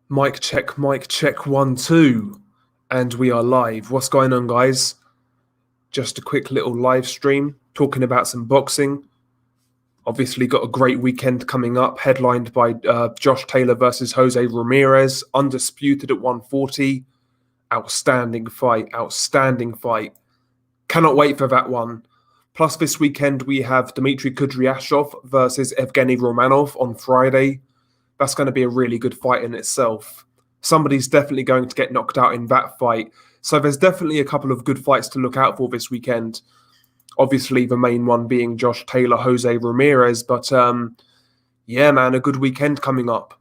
Mic check, 1, 2. And we are live. What's going on, guys? Just a quick little live stream talking about some boxing. Obviously, got a great weekend coming up, headlined by Josh Taylor versus Jose Ramirez, undisputed at 140. Outstanding fight. Cannot wait for that one. Plus, this weekend, we have Dmitry Kudryashov versus Evgeny Romanov on Friday. That's going to be a really good fight in itself. Somebody's definitely going to get knocked out in that fight. So there's definitely a couple of good fights to look out for this weekend. Obviously, the main one being Josh Taylor, Jose Ramirez. But yeah, man, a good weekend coming up.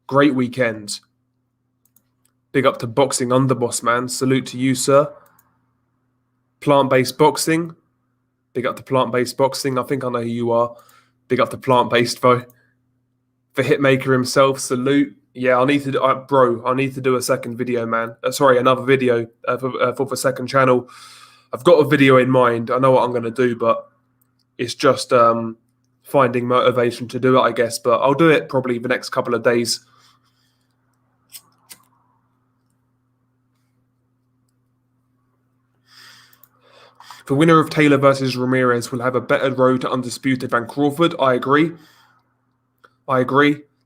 Great weekend. Big up to Boxing Underboss, man. Salute to you, sir. Plant-based boxing. Big up to plant-based boxing. I think I know who you are. Big up to plant-based, though. The Hitmaker himself, salute. Yeah, I need to do a second video, man. Another video for the second channel. I've got a video in mind. I know what I'm going to do, but it's just finding motivation to do it, I guess. But I'll do it probably the next couple of days. The winner of Taylor versus Ramirez will have a better road to undisputed than Crawford. I agree.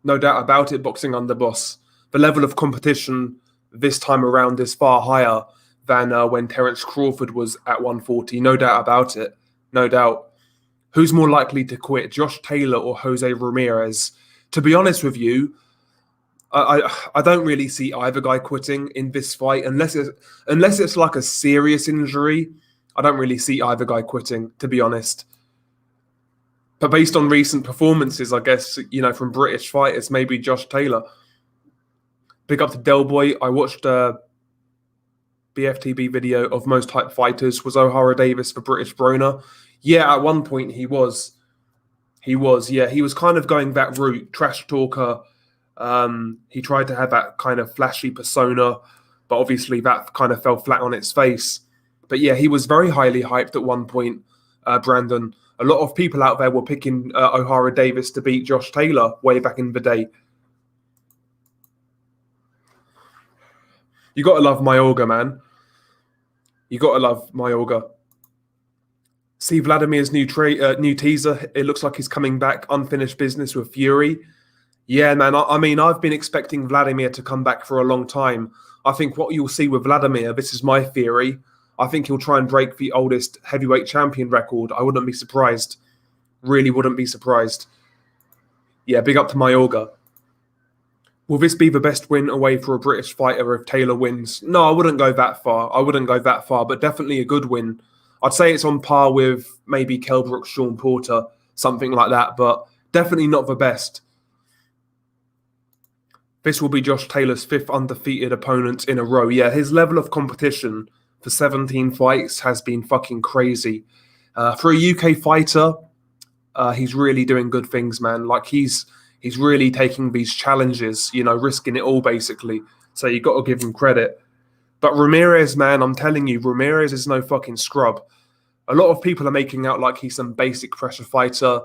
No doubt about it, Boxing Underboss. The level of competition this time around is far higher than when Terence Crawford was at 140. No doubt about it. No doubt. Who's more likely to quit, Josh Taylor or Jose Ramirez? To be honest with you, I don't really see either guy quitting in this fight unless it's like a serious injury. I don't really see either guy quitting, to be honest. But based on recent performances, I guess, from British fighters, maybe Josh Taylor. Big up to Del Boy. I watched a BFTB video of most hype fighters. Was O'Hara Davis for British Broner? Yeah, at one point he was. He was kind of going that route, trash talker. He tried to have that kind of flashy persona, but obviously that kind of fell flat on its face. But yeah, he was very highly hyped at one point, Brandon. A lot of people out there were picking O'Hara Davis to beat Josh Taylor way back in the day. You got to love Mayorga, man. You got to love Mayorga. See Vladimir's new teaser. It looks like he's coming back. Unfinished business with Fury. Yeah, man. I mean, I've been expecting Vladimir to come back for a long time. I think what you'll see with Vladimir, this is my theory, I think he'll try and break the oldest heavyweight champion record. I wouldn't be surprised. Really wouldn't be surprised. Yeah, big up to Mayorga. Will this be the best win away for a British fighter if Taylor wins? No, I wouldn't go that far. But definitely a good win. I'd say it's on par with maybe Kell Brooks, Sean Porter, something like that, but definitely not the best. This will be Josh Taylor's 5th undefeated opponent in a row. Yeah, his level of competition for 17 fights has been fucking crazy. For a UK fighter, he's really doing good things, man. Like he's really taking these challenges, risking it all basically. So you got to give him credit. But Ramirez, man, I'm telling you, Ramirez is no fucking scrub. A lot of people are making out like he's some basic pressure fighter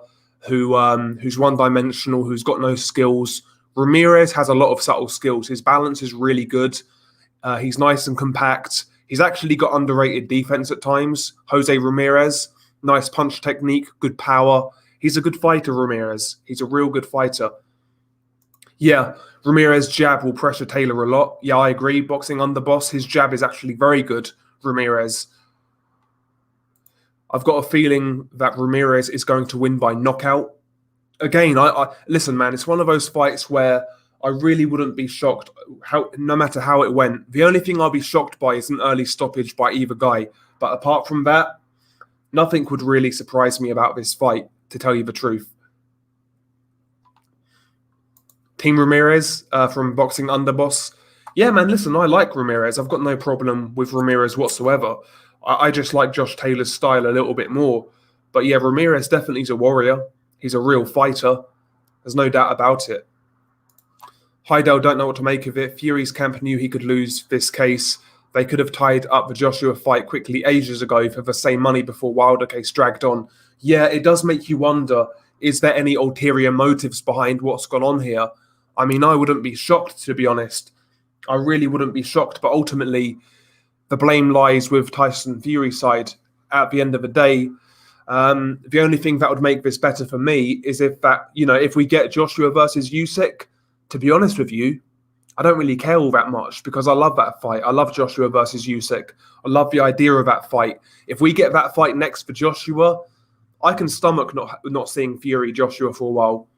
who's one-dimensional, who's got no skills. Ramirez has a lot of subtle skills. His balance is really good. He's nice and compact. He's actually got underrated defense at times. Jose Ramirez, nice punch technique, good power. He's a good fighter, Ramirez. He's a real good fighter. Yeah, Ramirez jab will pressure Taylor a lot. Yeah, I agree. Boxing Underboss, his jab is actually very good, Ramirez. I've got a feeling that Ramirez is going to win by knockout. Again, listen, man, it's one of those fights where I really wouldn't be shocked no matter how it went. The only thing I'll be shocked by is an early stoppage by either guy. But apart from that, nothing would really surprise me about this fight, to tell you the truth. Team Ramirez from Boxing Underboss. Yeah, man, listen, I like Ramirez. I've got no problem with Ramirez whatsoever. I just like Josh Taylor's style a little bit more. But yeah, Ramirez definitely is a warrior. He's a real fighter. There's no doubt about it. Heidel don't know what to make of it. Fury's camp knew he could lose this case. They could have tied up the Joshua fight quickly ages ago for the same money before Wilder case dragged on. Yeah, it does make you wonder, is there any ulterior motives behind what's gone on here? I mean, I wouldn't be shocked, to be honest. I really wouldn't be shocked, but ultimately, the blame lies with Tyson Fury's side. At the end of the day, the only thing that would make this better for me is if we get Joshua versus Usyk. To be honest with you, I don't really care all that much because I love that fight. I love Joshua versus Usyk. I love the idea of that fight. If we get that fight next for Joshua, I can stomach not seeing Fury Joshua for a while.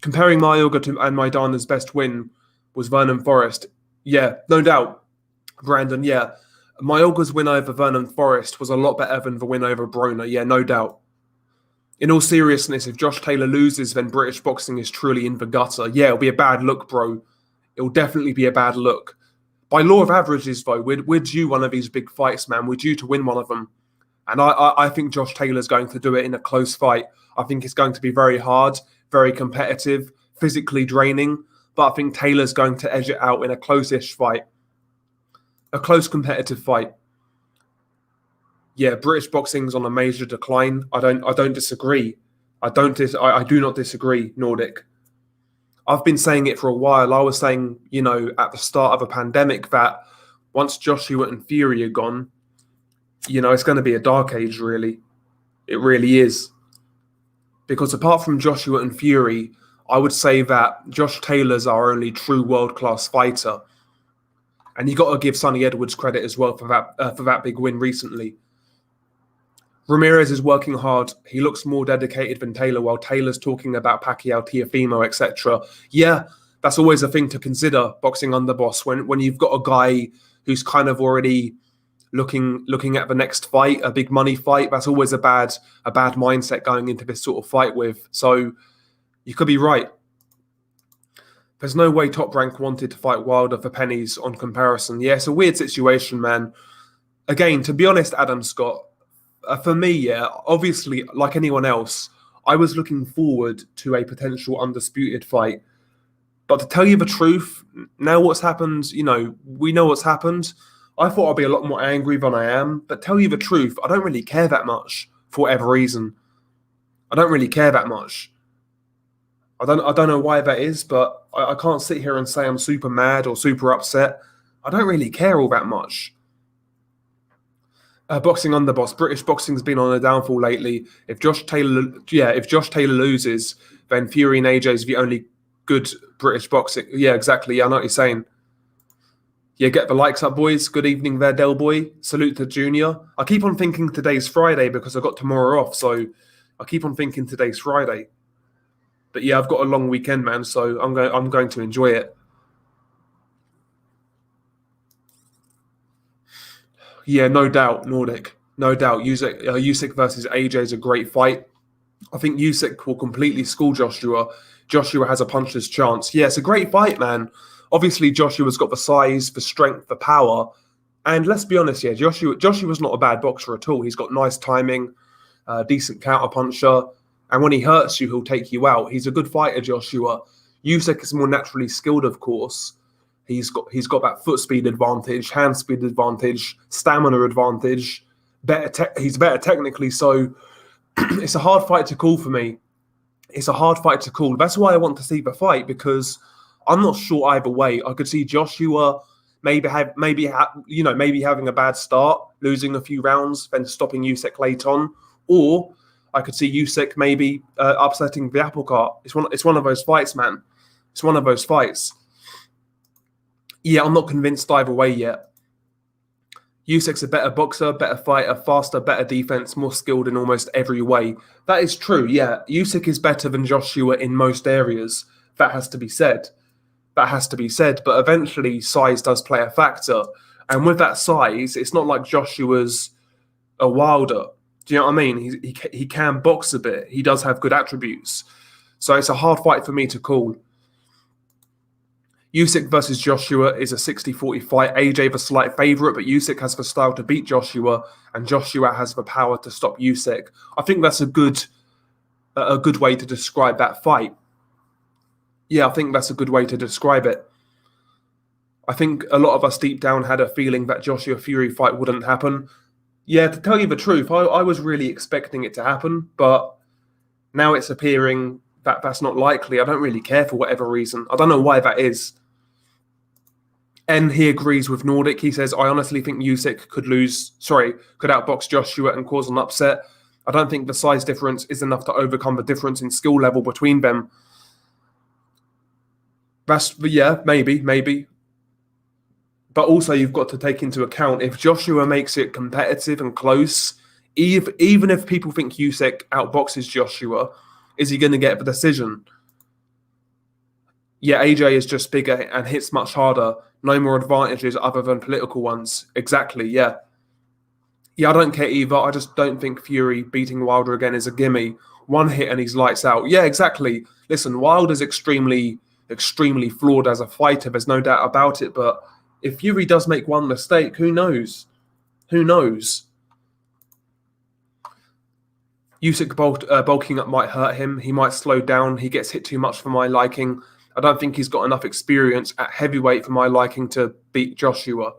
Comparing Mayorga and Maidana's best win was Vernon Forrest. Yeah, no doubt, Brandon. Yeah, Mayorga's win over Vernon Forrest was a lot better than the win over Broner. Yeah, no doubt. In all seriousness, if Josh Taylor loses, then British boxing is truly in the gutter. Yeah, it'll be a bad look, bro. It'll definitely be a bad look. By law of averages, though, we're due one of these big fights, man. We're due to win one of them. And I think Josh Taylor's going to do it in a close fight. I think it's going to be very hard, very competitive, physically draining. But I think Taylor's going to edge it out in a close-ish fight. A close competitive fight. Yeah, British boxing's on a major decline. I don't disagree. I do not disagree, Nordic. I've been saying it for a while. I was saying, at the start of a pandemic that once Joshua and Fury are gone, it's going to be a dark age, really. It really is. Because apart from Joshua and Fury, I would say that Josh Taylor's our only true world-class fighter. And you got to give Sonny Edwards credit as well for that big win recently. Ramirez is working hard. He looks more dedicated than Taylor, while Taylor's talking about Pacquiao, Teofimo, etc. Yeah, that's always a thing to consider, boxing underboss, when you've got a guy who's kind of already looking at the next fight, a big money fight. That's always a bad mindset going into this sort of fight with. So you could be right. There's no way Top Rank wanted to fight Wilder for pennies on comparison. Yeah, it's a weird situation, man. Again, to be honest, Adam Scott, for me, yeah, obviously, like anyone else, I was looking forward to a potential undisputed fight. But to tell you the truth, now what's happened, we know what's happened. I thought I'd be a lot more angry than I am. But tell you the truth, I don't really care that much for whatever reason. I don't really care that much. I don't know why that is, but I can't sit here and say I'm super mad or super upset. I don't really care all that much. Boxing underboss. British boxing's been on a downfall lately. If Josh Taylor loses, then Fury and AJ is the only good British boxing. Yeah, exactly. I know what you're saying. Yeah, get the likes up, boys. Good evening there, Del Boy. Salute to Junior. I keep on thinking today's Friday because I got tomorrow off, so I keep on thinking today's Friday. But yeah, I've got a long weekend, man, so I'm going to enjoy it. Yeah, no doubt, Nordic. No doubt. Usyk versus AJ is a great fight. I think Usyk will completely school Joshua. Joshua has a puncher's chance. Yeah, it's a great fight, man. Obviously, Joshua's got the size, the strength, the power. And let's be honest, yeah, Joshua's not a bad boxer at all. He's got nice timing, decent counter puncher. And when he hurts you, he'll take you out. He's a good fighter, Joshua. Usyk is more naturally skilled, of course. He's got that foot speed advantage, hand speed advantage, stamina advantage. He's better technically. So it's a hard fight to call for me. It's a hard fight to call. That's why I want to see the fight, because I'm not sure either way. I could see Joshua maybe having a bad start, losing a few rounds, then stopping Usyk late on, or I could see Usyk maybe upsetting the apple cart. It's one of those fights, man. It's one of those fights. Yeah, I'm not convinced either way yet. Usyk's a better boxer, better fighter, faster, better defense, more skilled in almost every way. That is true, yeah. Usyk is better than Joshua in most areas. That has to be said. But eventually, size does play a factor. And with that size, it's not like Joshua's a Wilder. Do you know what I mean? He can box a bit. He does have good attributes. So it's a hard fight for me to call. Usyk versus Joshua is a 60-40 fight. AJ the slight favourite, but Usyk has the style to beat Joshua, and Joshua has the power to stop Usyk. I think that's a good way to describe that fight. Yeah, I think that's a good way to describe it. I think a lot of us deep down had a feeling that Joshua Fury fight wouldn't happen. Yeah, to tell you the truth, I was really expecting it to happen, but Now it's appearing that that's not likely. I don't really care for whatever reason. I don't know why that is. And he agrees with Nordic. He says, I honestly think Usyk could outbox Joshua and cause an upset. I don't think the size difference is enough to overcome the difference in skill level between them. Maybe. But also you've got to take into account if Joshua makes it competitive and close, even if people think Usyk outboxes Joshua, is he going to get the decision? Yeah, AJ is just bigger and hits much harder. No more advantages other than political ones. Exactly, yeah. Yeah, I don't care either. I just don't think Fury beating Wilder again is a gimme. One hit and he's lights out. Yeah, exactly. Listen, Wilder's extremely flawed as a fighter. There's no doubt about it. But if Fury does make one mistake, who knows? Who knows? Usyk bulking up might hurt him. He might slow down. He gets hit too much for my liking. I don't think he's got enough experience at heavyweight for my liking to beat Joshua.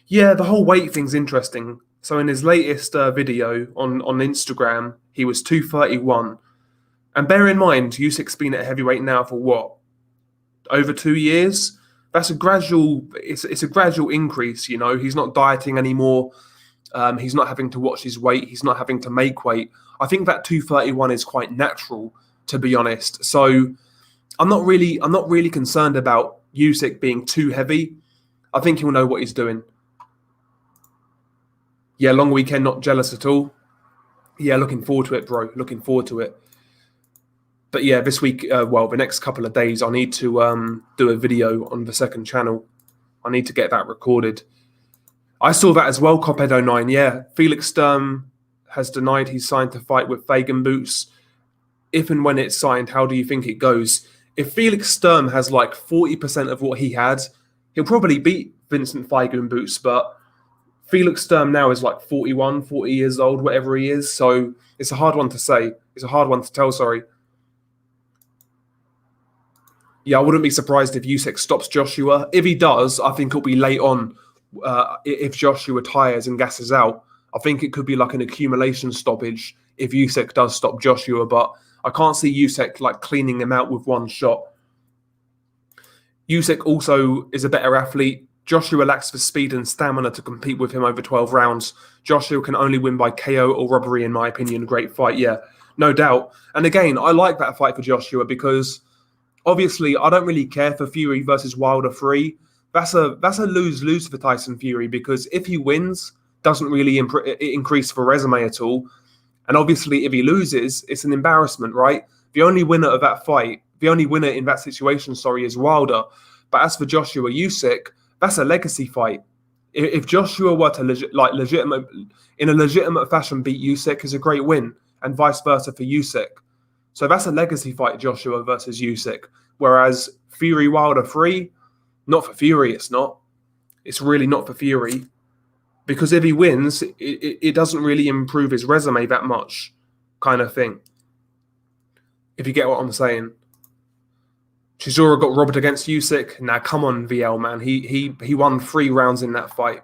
Yeah, the whole weight thing's interesting. So in his latest video on Instagram, he was 231. And bear in mind, Usyk's been at heavyweight now for what? Over 2 years? That's a gradual, it's a gradual increase, you know. He's not dieting anymore. He's not having to watch his weight. He's not having to make weight. I think that 231 is quite natural, to be honest. So I'm not really concerned about Usyk being too heavy. I think he'll know what he's doing. Yeah, long weekend, not jealous at all. Yeah, looking forward to it, bro. Looking forward to it. But yeah, this week, the next couple of days, I need to do a video on the second channel. I need to get that recorded. I saw that as well, Cophead09. Yeah, Felix Sturm has denied he's signed to fight with Fagan Boots. If and when it's signed, how do you think it goes? If Felix Sturm has like 40% of what he had, he'll probably beat Vincent Fagan Boots. But Felix Sturm now is like 41, 40 years old, whatever he is. So it's a hard one to say. It's a hard one to tell, sorry. Yeah, I wouldn't be surprised if Usyk stops Joshua. If he does, I think it'll be late on. If Joshua tires and gasses out, I think it could be like an accumulation stoppage if Usyk does stop Joshua. But I can't see Usyk like cleaning him out with one shot. Usyk also is a better athlete. Joshua lacks the speed and stamina to compete with him over 12 rounds. Joshua can only win by KO or robbery, in my opinion. Great fight, yeah, no doubt. And again, I like that fight for Joshua because obviously I don't really care for Fury versus Wilder 3. That's a lose-lose for Tyson Fury because if he wins, doesn't really increase the resume at all. And obviously if he loses, it's an embarrassment, right? The only winner of that fight, the only winner in that situation, is Wilder. But as for Joshua Usyk, that's a legacy fight. If Joshua were to in a legitimate fashion beat Usyk, is a great win, and vice versa for Usyk. So that's a legacy fight, Joshua versus Usyk. Whereas Fury Wilder 3, not for Fury, it's not. It's really not for Fury. Because if he wins, it doesn't really improve his resume that much, kind of thing. If you get what I'm saying. Chisora got robbed against Usyk. Now, come on, VL, man. He won 3 rounds in that fight.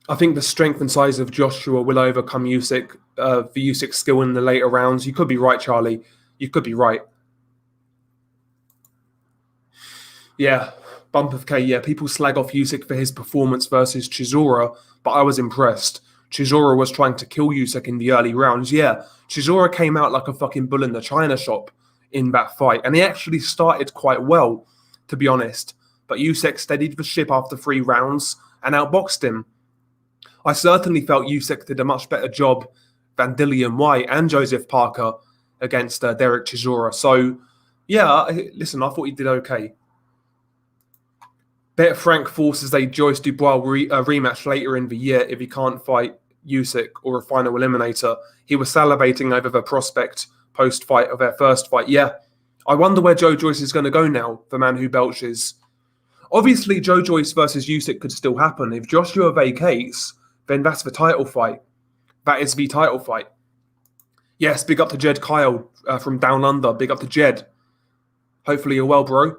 I think the strength and size of Joshua will overcome Usyk, the Usyk skill in the later rounds. You could be right, Charlie. You could be right. Yeah, bump of K. Yeah, people slag off Usyk for his performance versus Chisora, but I was impressed. Chisora was trying to kill Usyk in the early rounds. Yeah, Chisora came out like a fucking bull in the china shop in that fight, and he actually started quite well, to be honest. But Usyk steadied the ship after 3 rounds and outboxed him. I certainly felt Usyk did a much better job than Dillian White and Joseph Parker against Derek Chisora. So, yeah, listen, I thought he did okay. Bet Frank forces a Joyce Dubois rematch later in the year if he can't fight Usyk or a final eliminator. He was salivating over the prospect post-fight of their first fight. Yeah, I wonder where Joe Joyce is going to go now, the man who belches. Obviously, Joe Joyce versus Usyk could still happen. If Joshua vacates, then that's the title fight. That is the title fight. Yes, big up to Jed Kyle from Down Under. Big up to Jed. Hopefully you're well, bro.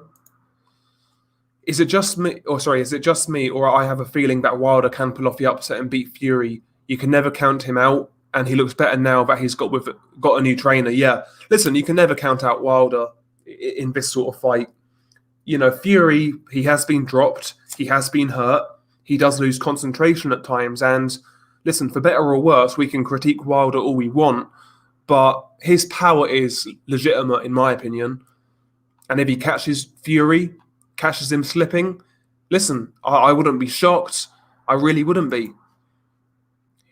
Is it just me, or I have a feeling that Wilder can pull off the upset and beat Fury? You can never count him out. and he looks better now that he's got a new trainer. Yeah, listen, you can never count out Wilder in this sort of fight. You know, Fury, he has been dropped, he has been hurt, he does lose concentration at times, and listen, for better or worse, we can critique Wilder all we want, but his power is legitimate in my opinion. And if he catches Fury, catches him slipping, listen, I wouldn't be shocked. I really wouldn't be.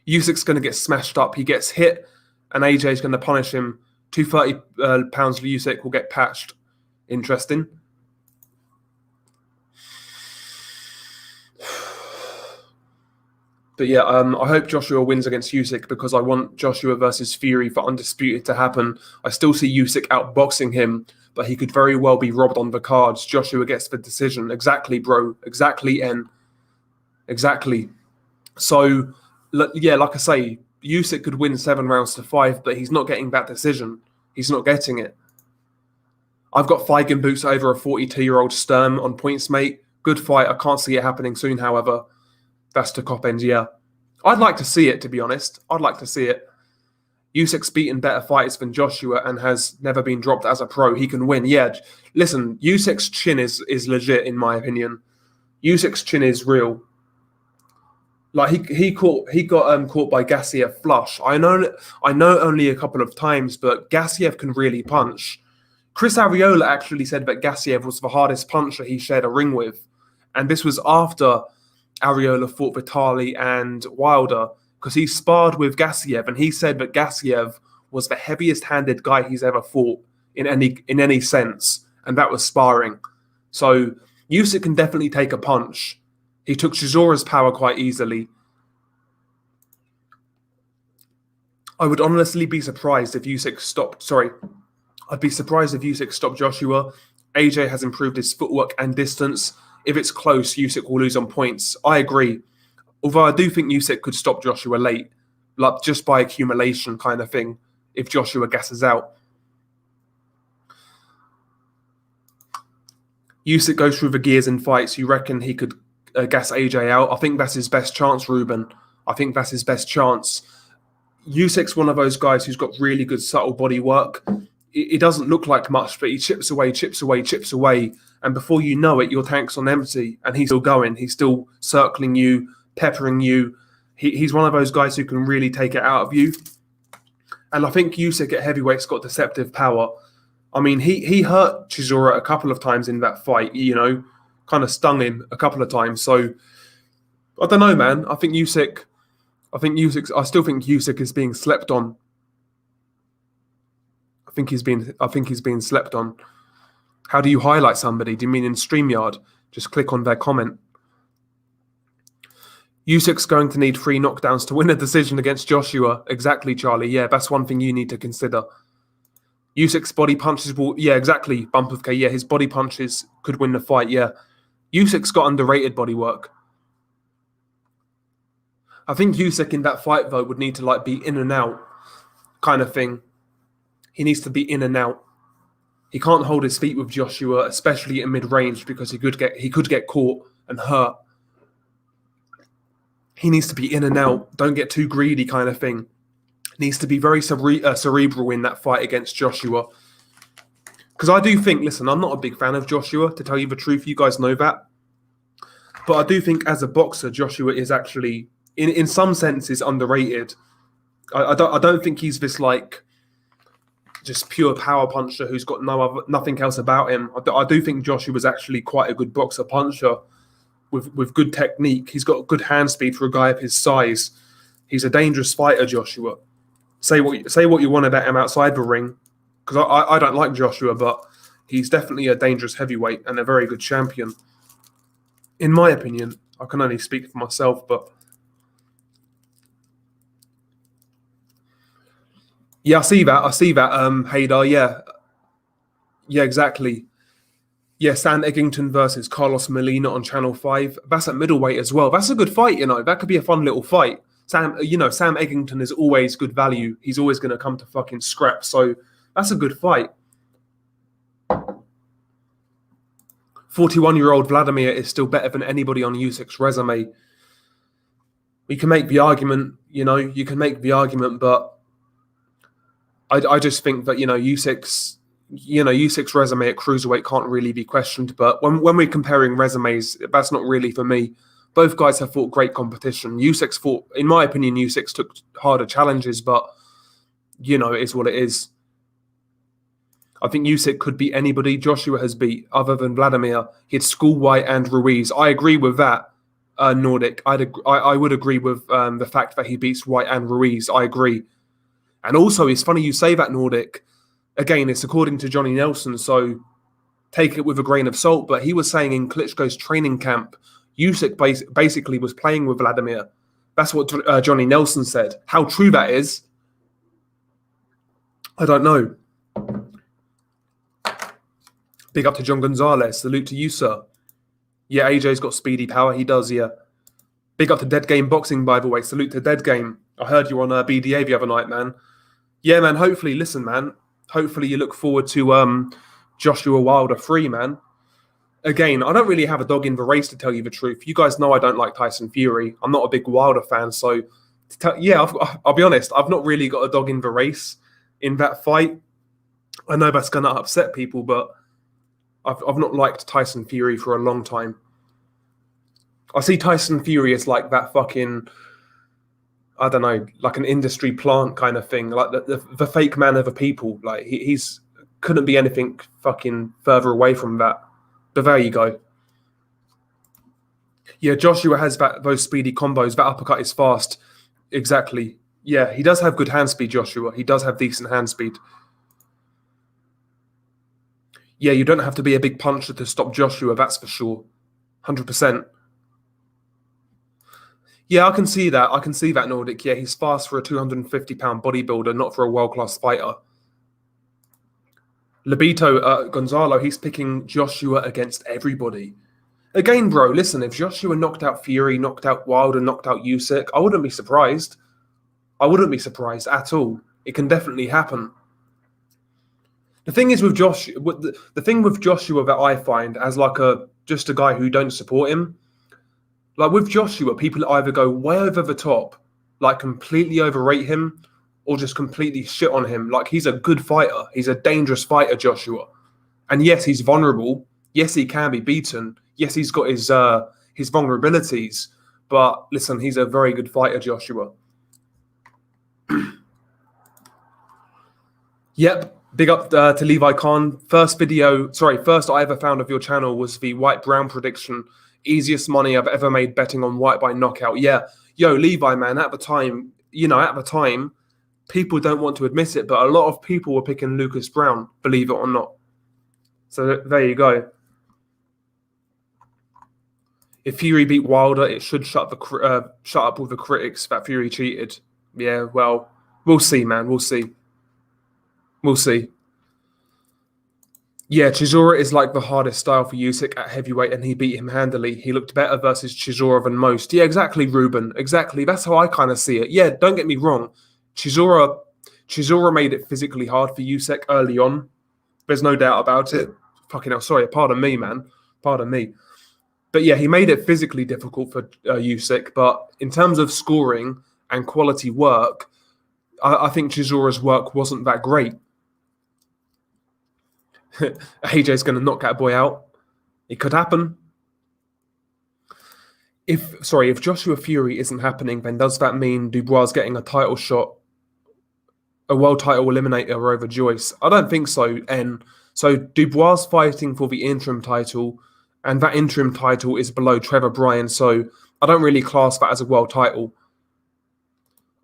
Usyk's going to get smashed up. He gets hit, and AJ's going to punish him. 230 pounds for Usyk will get patched. Interesting. But yeah, I hope Joshua wins against Usyk because I want Joshua versus Fury for Undisputed to happen. I still see Usyk outboxing him, but he could very well be robbed on the cards. Joshua gets the decision. Exactly, bro. Exactly, N. Exactly. So, yeah, like I say, Usyk could win 7 rounds to 5, but he's not getting that decision. He's not getting it. I've got Feigen boots over a 42-year-old Sturm on points, mate. Good fight. I can't see it happening soon, however. That's to cop ends, yeah. I'd like to see it, to be honest. I'd like to see it. Usyk's beaten better fighters than Joshua and has never been dropped as a pro. He can win. Yeah, listen, Usyk's chin is legit, in my opinion. Usyk's chin is real. Like he got caught by Gassiev flush. I know only a couple of times, but Gassiev can really punch. Chris Arreola actually said that Gassiev was the hardest puncher he shared a ring with, and this was after Arreola fought Vitali and Wilder, because he sparred with Gassiev, and he said that Gassiev was the heaviest-handed guy he's ever fought in any sense, and that was sparring. So Usyk can definitely take a punch. He took Chisora's power quite easily. I would honestly be surprised if Usyk stopped. Sorry, I'd be surprised if Usyk stopped Joshua. AJ has improved his footwork and distance. If it's close, Usyk will lose on points. I agree. Although I do think Usyk could stop Joshua late, like just by accumulation kind of thing, if Joshua gasses out. Usyk goes through the gears in fights. You reckon he could gas AJ out? I think that's his best chance, Ruben. I think that's his best chance. Usyk's one of those guys who's got really good subtle body work. It doesn't look like much, but he chips away. And before you know it, your tank's on empty and he's still going. He's still circling you, peppering you. He's one of those guys who can really take it out of you. And I think Usyk at heavyweight's got deceptive power. I mean, he hurt Chisora a couple of times in that fight, you know, kind of stung him a couple of times. So, I don't know, man. I still think Usyk is being slept on. I think he's being slept on. How do you highlight somebody? Do you mean in StreamYard? Just click on their comment. Usyk's going to need 3 knockdowns to win a decision against Joshua. Exactly, Charlie. Yeah, that's one thing you need to consider. Usyk's body punches will... Yeah, exactly, Bump of K. Yeah, his body punches could win the fight, yeah. Usyk's got underrated body work. I think Usyk in that fight, though, would need to like be in and out kind of thing. He needs to be in and out. He can't hold his feet with Joshua, especially in mid-range, because he could get caught and hurt. He needs to be in and out. Don't get too greedy kind of thing. Needs to be very cerebral in that fight against Joshua. Because I do think, listen, I'm not a big fan of Joshua, to tell you the truth. You guys know that. But I do think as a boxer, Joshua is actually, in some senses, underrated. I don't think he's this like just pure power puncher who's got nothing else about him. I do think Joshua's actually quite a good boxer puncher with good technique. He's got good hand speed for a guy of his size. He's a dangerous fighter, Joshua. Say what you want about him outside the ring, because I don't like Joshua, but he's definitely a dangerous heavyweight and a very good champion. In my opinion, I can only speak for myself, but yeah, I see that, Haydar, yeah, exactly. Yeah, Sam Eggington versus Carlos Molina on Channel 5. That's at middleweight as well. That's a good fight, you know. That could be a fun little fight. Sam Eggington is always good value. He's always going to come to fucking scrap. So that's a good fight. 41-year-old Vladimir is still better than anybody on Usyk's resume. We can make the argument, You can make the argument, but I just think that Usyk's resume at cruiserweight can't really be questioned. But when we're comparing resumes, that's not really for me. Both guys have fought great competition. In my opinion, Usyk took harder challenges, but it is what it is. I think Usyk could beat anybody Joshua has beat other than Vladimir. He had Skull White and Ruiz. I agree with that, Nordic. I would agree with the fact that he beats White and Ruiz. I agree. And also, it's funny you say that, Nordic. Again, it's according to Johnny Nelson, so take it with a grain of salt. But he was saying in Klitschko's training camp, Usyk basically was playing with Vladimir. That's what Johnny Nelson said. How true that is, I don't know. Big up to John Gonzalez. Salute to you, sir. Yeah, AJ's got speedy power. He does, yeah. Big up to Dead Game Boxing, by the way. Salute to Dead Game. I heard you on BDA the other night, man. Yeah, man, hopefully, listen, man. Hopefully you look forward to Joshua Wilder 3, man. Again, I don't really have a dog in the race, to tell you the truth. You guys know I don't like Tyson Fury. I'm not a big Wilder fan, so I'll be honest. I've not really got a dog in the race in that fight. I know that's going to upset people, but I've not liked Tyson Fury for a long time. I see Tyson Fury as like that fucking, I don't know, like an industry plant kind of thing, like the fake man of the people. Like he's couldn't be anything fucking further away from that. But there you go. Yeah, Joshua has those speedy combos. That uppercut is fast. Exactly. Yeah, he does have good hand speed, Joshua. He does have decent hand speed. Yeah, you don't have to be a big puncher to stop Joshua, that's for sure. 100%. Yeah, I can see that. I can see that, Nordic. Yeah, he's fast for a 250-pound bodybuilder, not for a world-class fighter. Labito Gonzalo, he's picking Joshua against everybody. Again, bro, listen, if Joshua knocked out Fury, knocked out Wilder, knocked out Usyk, I wouldn't be surprised. I wouldn't be surprised at all. It can definitely happen. The thing is with Joshua, the thing with Joshua that I find as like just a guy who don't support him, like with Joshua, people either go way over the top, like completely overrate him, or just completely shit on him. Like he's a good fighter. He's a dangerous fighter, Joshua. And yes, he's vulnerable. Yes, he can be beaten. Yes, he's got his vulnerabilities. But listen, he's a very good fighter, Joshua. Yep. Big up to Levi Khan. First I ever found of your channel was the White Brown prediction. Easiest money I've ever made betting on White by knockout. Yeah. Yo, Levi, man, at the time, people don't want to admit it, but a lot of people were picking Lucas Brown, believe it or not. So there you go. If Fury beat Wilder, it should shut up with the critics that Fury cheated. Yeah, well, we'll see, man. We'll see. We'll see. Yeah, Chisora is like the hardest style for Usyk at heavyweight, and he beat him handily. He looked better versus Chisora than most. Yeah, exactly, Ruben. Exactly. That's how I kind of see it. Yeah, don't get me wrong. Chisora made it physically hard for Usyk early on. There's no doubt about it. Fucking hell, sorry. Pardon me, man. Pardon me. But yeah, he made it physically difficult for Usyk. But in terms of scoring and quality work, I think Chisora's work wasn't that great. AJ's going to knock that boy out. It could happen. If Joshua Fury isn't happening, then does that mean Dubois getting a title shot, a world title eliminator over Joyce? I don't think so. And so Dubois fighting for the interim title, and that interim title is below Trevor Bryan. So I don't really class that as a world title.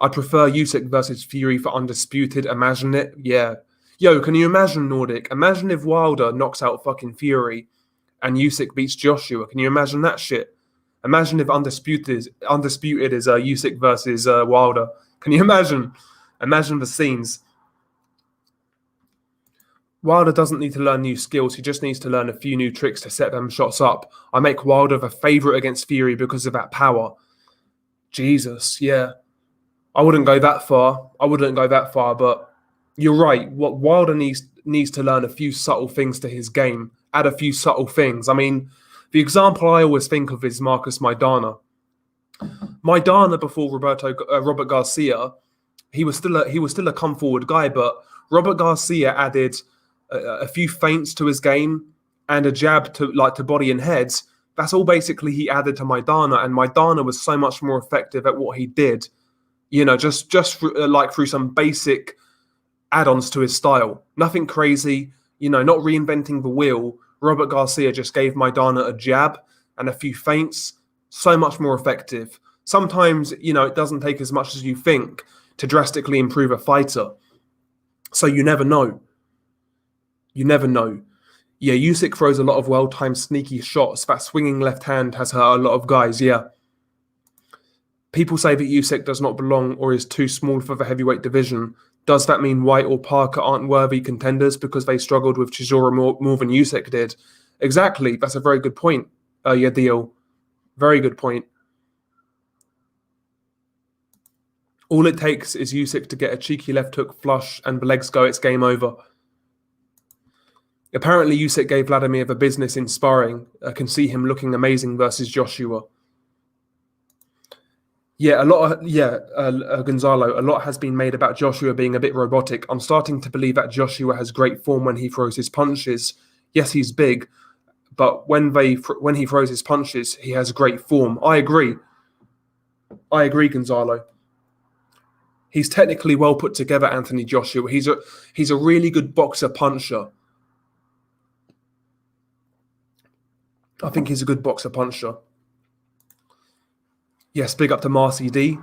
I'd prefer Usyk versus Fury for undisputed. Imagine it. Yeah. Yo, can you imagine, Nordic? Imagine if Wilder knocks out fucking Fury and Usyk beats Joshua. Can you imagine that shit? Imagine if undisputed is Usyk versus Wilder. Can you imagine? Imagine the scenes. Wilder doesn't need to learn new skills. He just needs to learn a few new tricks to set them shots up. I make Wilder the favourite against Fury because of that power. Jesus, yeah. I wouldn't go that far. But you're right. What Wilder needs to learn a few subtle things to his game. Add a few subtle things. I mean, the example I always think of is Marcus Maidana. Maidana before Robert Garcia, he was still a come forward guy, but Robert Garcia added a few feints to his game and a jab to body and heads. That's all basically he added to Maidana, and Maidana was so much more effective at what he did. Just through some basic add-ons to his style. Nothing crazy, not reinventing the wheel. Robert Garcia just gave Maidana a jab and a few feints, so much more effective. Sometimes, it doesn't take as much as you think to drastically improve a fighter. So you never know. You never know. Yeah, Usyk throws a lot of well-timed sneaky shots. That swinging left hand has hurt a lot of guys, yeah. People say that Usyk does not belong or is too small for the heavyweight division. Does that mean White or Parker aren't worthy contenders because they struggled with Chisora more than Usyk did? Exactly. That's a very good point, Yadil. Very good point. All it takes is Usyk to get a cheeky left hook flush and the legs go, it's game over. Apparently Usyk gave Vladimir the business in sparring. I can see him looking amazing versus Joshua. Yeah, Gonzalo, a lot has been made about Joshua being a bit robotic. I'm starting to believe that Joshua has great form when he throws his punches. Yes, he's big, but when he throws his punches, he has great form. I agree, Gonzalo. He's technically well put together, Anthony Joshua. He's a really good boxer puncher. I think he's a good boxer puncher. Yes, big up to Marcy D.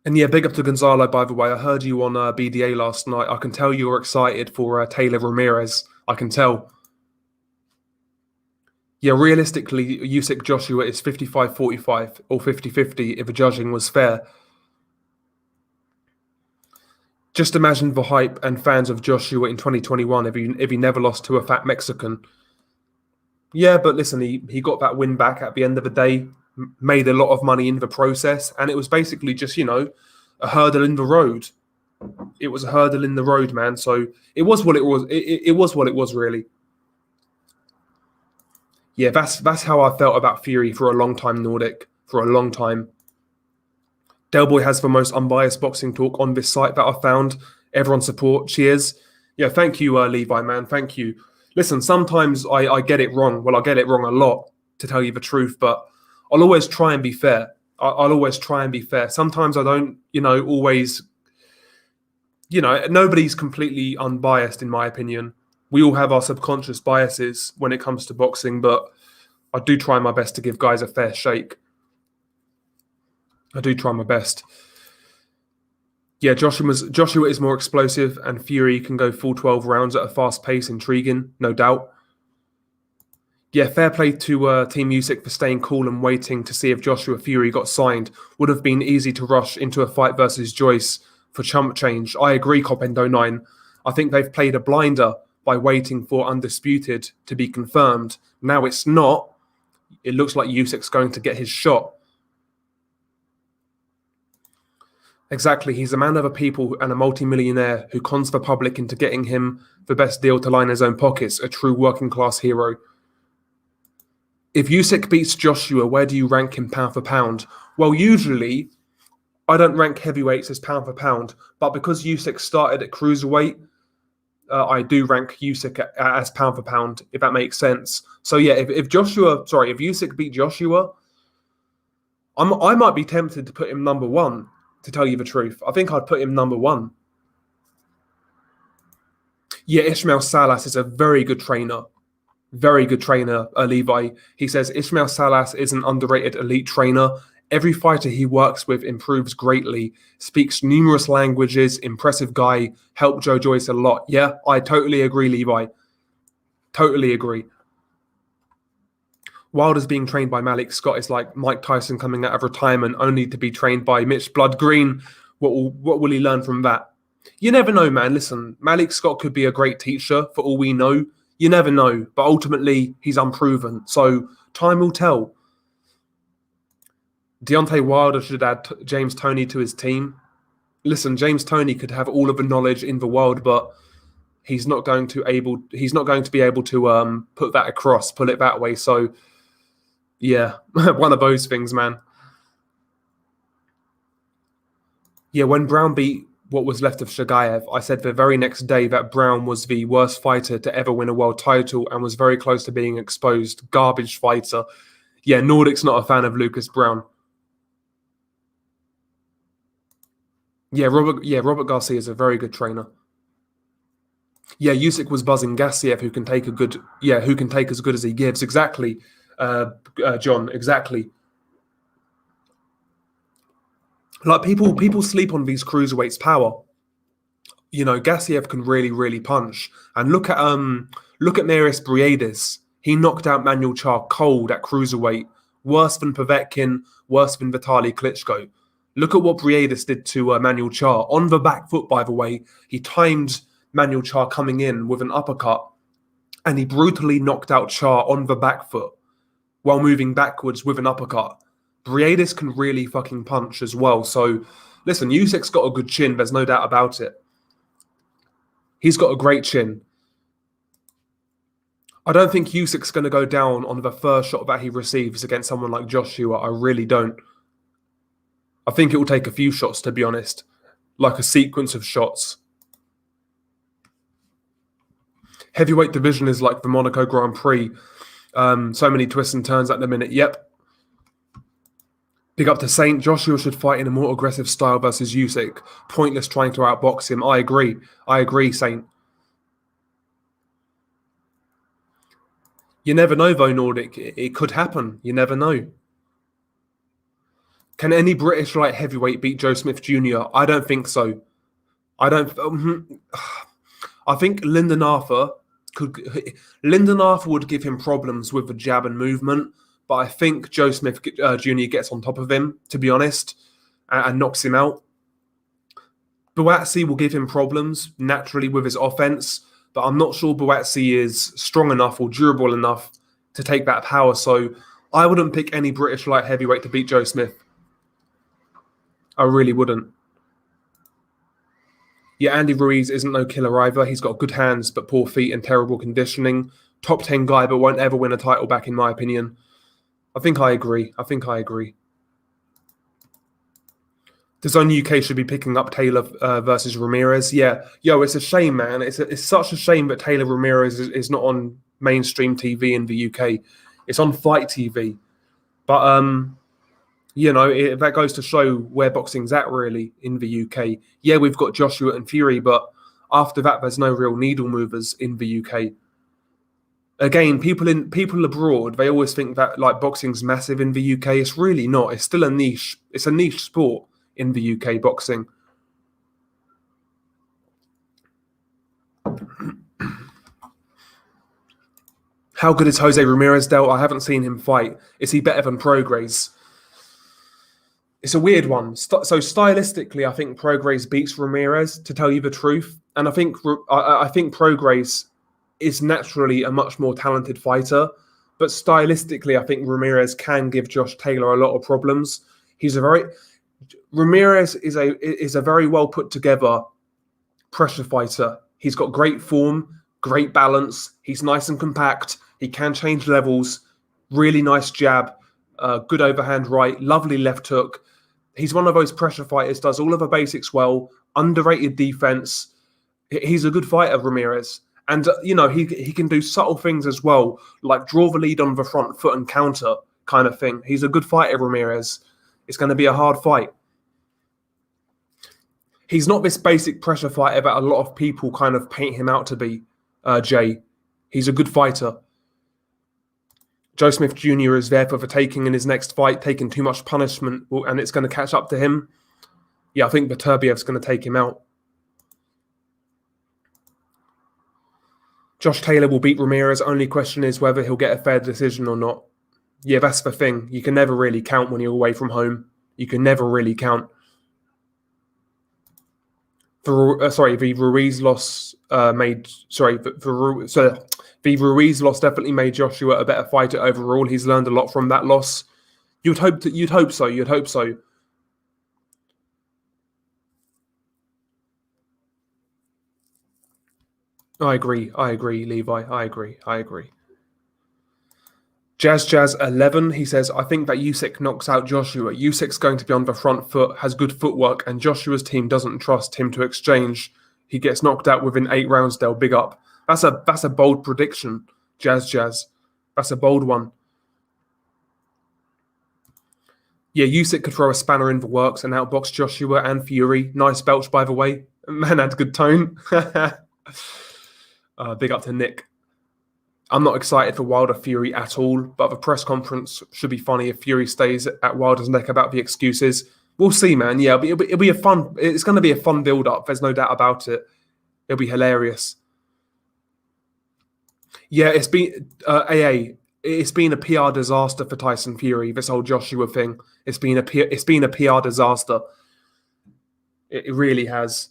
And yeah, big up to Gonzalo, by the way. I heard you on BDA last night. I can tell you were excited for Taylor Ramirez. I can tell. Yeah, realistically, Usyk Joshua is 55-45 or 50-50 if the judging was fair. Just imagine the hype and fans of Joshua in 2021 if he never lost to a fat Mexican. Yeah, but listen, he got that win back at the end of the day, made a lot of money in the process, and it was basically just, a hurdle in the road. It was a hurdle in the road, man. So it was what it was. It was what it was, really. Yeah, that's how I felt about Fury for a long time, Nordic. For a long time. Del Boy has the most unbiased boxing talk on this site that I found. Everyone support. Cheers. Yeah, thank you, Levi, man. Thank you. Listen, sometimes I get it wrong. Well, I get it wrong a lot, to tell you the truth, but I'll always try and be fair. I'll always try and be fair. Sometimes I don't, always, nobody's completely unbiased, in my opinion. We all have our subconscious biases when it comes to boxing, but I do try my best to give guys a fair shake. I do try my best. Yeah, Joshua is more explosive, and Fury can go full 12 rounds at a fast pace, intriguing, no doubt. Yeah, fair play to Team Usyk for staying cool and waiting to see if Joshua Fury got signed. Would have been easy to rush into a fight versus Joyce for chump change. I agree, Copendo9. I think they've played a blinder by waiting for Undisputed to be confirmed. Now it's not. It looks like Usyk's going to get his shot. Exactly, he's a man of the people and a multi-millionaire who cons the public into getting him the best deal to line his own pockets, a true working-class hero. If Usyk beats Joshua, where do you rank him pound for pound? Well, usually, I don't rank heavyweights as pound for pound, but because Usyk started at cruiserweight, I do rank Usyk as pound for pound, if that makes sense. So yeah, if Usyk beat Joshua, I might be tempted to put him number one. To tell you the truth, I think I'd put him number one. Yeah, Ismail Salas is a very good trainer. Very good trainer, Levi. He says Ismail Salas is an underrated elite trainer. Every fighter he works with improves greatly. Speaks numerous languages. Impressive guy. Helped Joe Joyce a lot. Yeah, I totally agree, Levi. Totally agree. Wilder's being trained by Malik Scott is like Mike Tyson coming out of retirement only to be trained by Mitch Blood Green. What will he learn from that? You never know, man. Listen, Malik Scott could be a great teacher for all we know. You never know, but ultimately he's unproven. So time will tell. Deontay Wilder should add James Toney to his team. Listen, James Toney could have all of the knowledge in the world, but he's not going to be able to put that across, pull it that way. So Yeah, one of those things, man. Yeah, when Brown beat what was left of Shagayev, I said the very next day that Brown was the worst fighter to ever win a world title and was very close to being exposed. Garbage fighter. Yeah, Nordic's not a fan of Lucas Brown. Yeah, Robert Garcia is a very good trainer. Yeah, Usyk was buzzing Gassiev, who can take who can take as good as he gives. Exactly, John. Exactly. Like people sleep on these cruiserweights' power. You know, Gassiev can really punch. And look at Neris Briedis. He knocked out Manuel Char cold at cruiserweight, worse than Povetkin, worse than Vitaly Klitschko. Look at what Briedis did to Manuel Char on the back foot. By the way, he timed Manuel Char coming in with an uppercut, and he brutally knocked out Char on the back foot while moving backwards with an uppercut. Briedis can really fucking punch as well. So, listen, Usyk's got a good chin. There's no doubt about it. He's got a great chin. I don't think Usyk's going to go down on the first shot that he receives against someone like Joshua. I really don't. I think it will take a few shots, to be honest, like a sequence of shots. Heavyweight division is like the Monaco Grand Prix. So many twists and turns at the minute. Yep. Big up to Saint. Joshua should fight in a more aggressive style versus Usyk. Pointless trying to outbox him. I agree, Saint. You never know, though, Nordic. It could happen. You never know. Can any British light heavyweight beat Joe Smith Jr.? I don't think so. I don't. I think Lyndon Arthur would give him problems with the jab and movement, but I think Joe Smith Jr. gets on top of him, to be honest, and knocks him out. Buatsi will give him problems naturally with his offense, but I'm not sure Buatsi is strong enough or durable enough to take that power. So I wouldn't pick any British light heavyweight to beat Joe Smith. I really wouldn't. Yeah, Andy Ruiz isn't no killer either. He's got good hands, but poor feet and terrible conditioning. Top 10 guy, but won't ever win a title back, in my opinion. I think I agree. DAZN UK should be picking up Taylor versus Ramirez. Yeah, it's a shame, man. It's such a shame that Taylor Ramirez is not on mainstream TV in the UK. It's on Fight TV. But that goes to show where boxing's at, really, in the UK. Yeah, we've got Joshua and Fury, but after that, there's no real needle movers in the UK. Again, people abroad, they always think that like boxing's massive in the UK. It's really not. It's still a niche. It's a niche sport in the UK, boxing. How good is Jose Ramirez dealt? I haven't seen him fight. Is he better than Prograis? It's a weird one. So stylistically, I think Prograis beats Ramirez, to tell you the truth. And I think Prograis is naturally a much more talented fighter. But stylistically, I think Ramirez can give Josh Taylor a lot of problems. Ramirez is a very well put together pressure fighter. He's got great form, great balance. He's nice and compact. He can change levels. Really nice jab, good overhand right, lovely left hook. He's one of those pressure fighters, does all of the basics well, underrated defense. He's a good fighter, Ramirez. And, he can do subtle things as well, like draw the lead on the front foot and counter kind of thing. He's a good fighter, Ramirez. It's going to be a hard fight. He's not this basic pressure fighter that a lot of people kind of paint him out to be, Jay. He's a good fighter. Joe Smith Jr. is there for the taking in his next fight, taking too much punishment, and it's going to catch up to him. Yeah, I think Beterbiev's going to take him out. Josh Taylor will beat Ramirez. Only question is whether he'll get a fair decision or not. Yeah, that's the thing. You can never really count when you're away from home. You can never really count. The Ruiz loss the Ruiz loss definitely made Joshua a better fighter overall. He's learned a lot from that loss. You'd hope so. I agree, Levi. I agree. Jazz 11, he says, I think that Usyk knocks out Joshua. Usyk's going to be on the front foot, has good footwork, and Joshua's team doesn't trust him to exchange. He gets knocked out within 8 rounds, they'll big up. That's a bold prediction, Jazz. That's a bold one. Yeah, Usyk could throw a spanner in the works and outbox Joshua and Fury. Nice belch, by the way. Man had good tone. Big up to Nick. I'm not excited for Wilder Fury at all, but the press conference should be funny if Fury stays at Wilder's neck about the excuses. We'll see, man. Yeah, it'll be a fun. It's going to be a fun build-up. There's no doubt about it. It'll be hilarious. Yeah, it's been AA. It's been a PR disaster for Tyson Fury. This whole Joshua thing. It's been a PR disaster. It really has.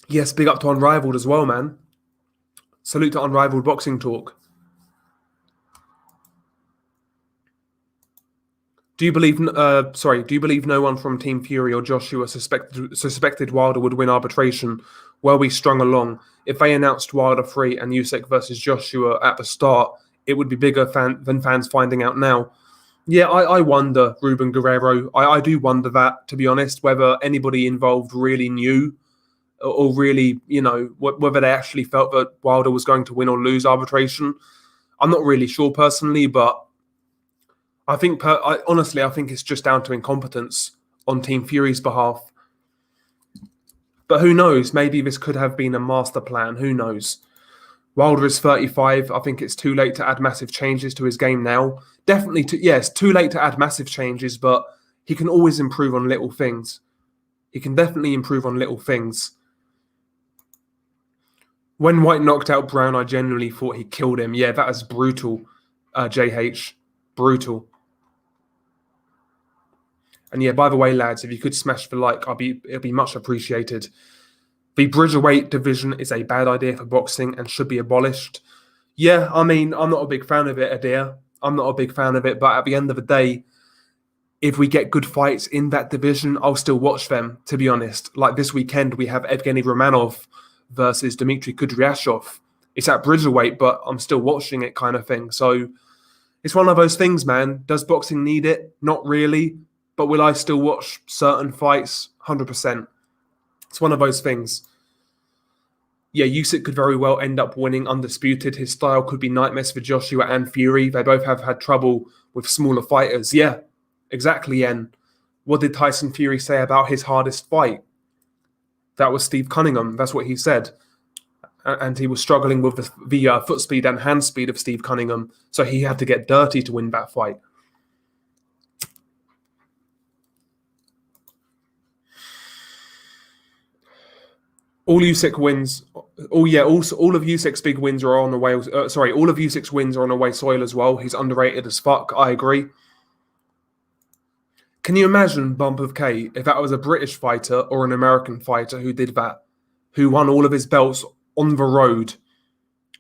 Yes, big up to Unrivaled as well, man. Salute to Unrivaled Boxing Talk. Do you believe no one from Team Fury or Joshua suspected Wilder would win arbitration? Well, we strung along. If they announced Wilder 3 and Usyk versus Joshua at the start, it would be bigger than fans finding out now. Yeah, I wonder, Ruben Guerrero. I do wonder that, to be honest, whether anybody involved really knew or really, whether they actually felt that Wilder was going to win or lose arbitration. I'm not really sure personally, but I think, honestly, I think it's just down to incompetence on Team Fury's behalf. But who knows? Maybe this could have been a master plan. Who knows? Wilder is 35. I think it's too late to add massive changes to his game now. Definitely, it's too late to add massive changes, but he can always improve on little things. He can definitely improve on little things. When White knocked out Brown, I genuinely thought he killed him. Yeah, that was brutal, JH. Brutal. And yeah, by the way, lads, if you could smash the like, it'll be much appreciated. The Bridgerweight division is a bad idea for boxing and should be abolished. Yeah, I mean, I'm not a big fan of it, Adair. I'm not a big fan of it, but at the end of the day, if we get good fights in that division, I'll still watch them, to be honest. Like this weekend, we have Evgeny Romanov versus Dmitry Kudryashov. It's at Bridgerweight, but I'm still watching it kind of thing. So it's one of those things, man. Does boxing need it? Not really. But will I still watch certain fights? 100%. It's one of those things. Yeah, Usyk could very well end up winning undisputed. His style could be nightmares for Joshua and Fury. They both have had trouble with smaller fighters. Yeah, exactly, Yen. What did Tyson Fury say about his hardest fight? That was Steve Cunningham. That's what he said. And he was struggling with the foot speed and hand speed of Steve Cunningham. So he had to get dirty to win that fight. All Usyk wins. Oh yeah, all of Usyk's big wins are on away. All of Usyk's wins are on away soil as well. He's underrated as fuck. I agree. Can you imagine, Bump of K, if that was a British fighter or an American fighter who did that, who won all of his belts on the road,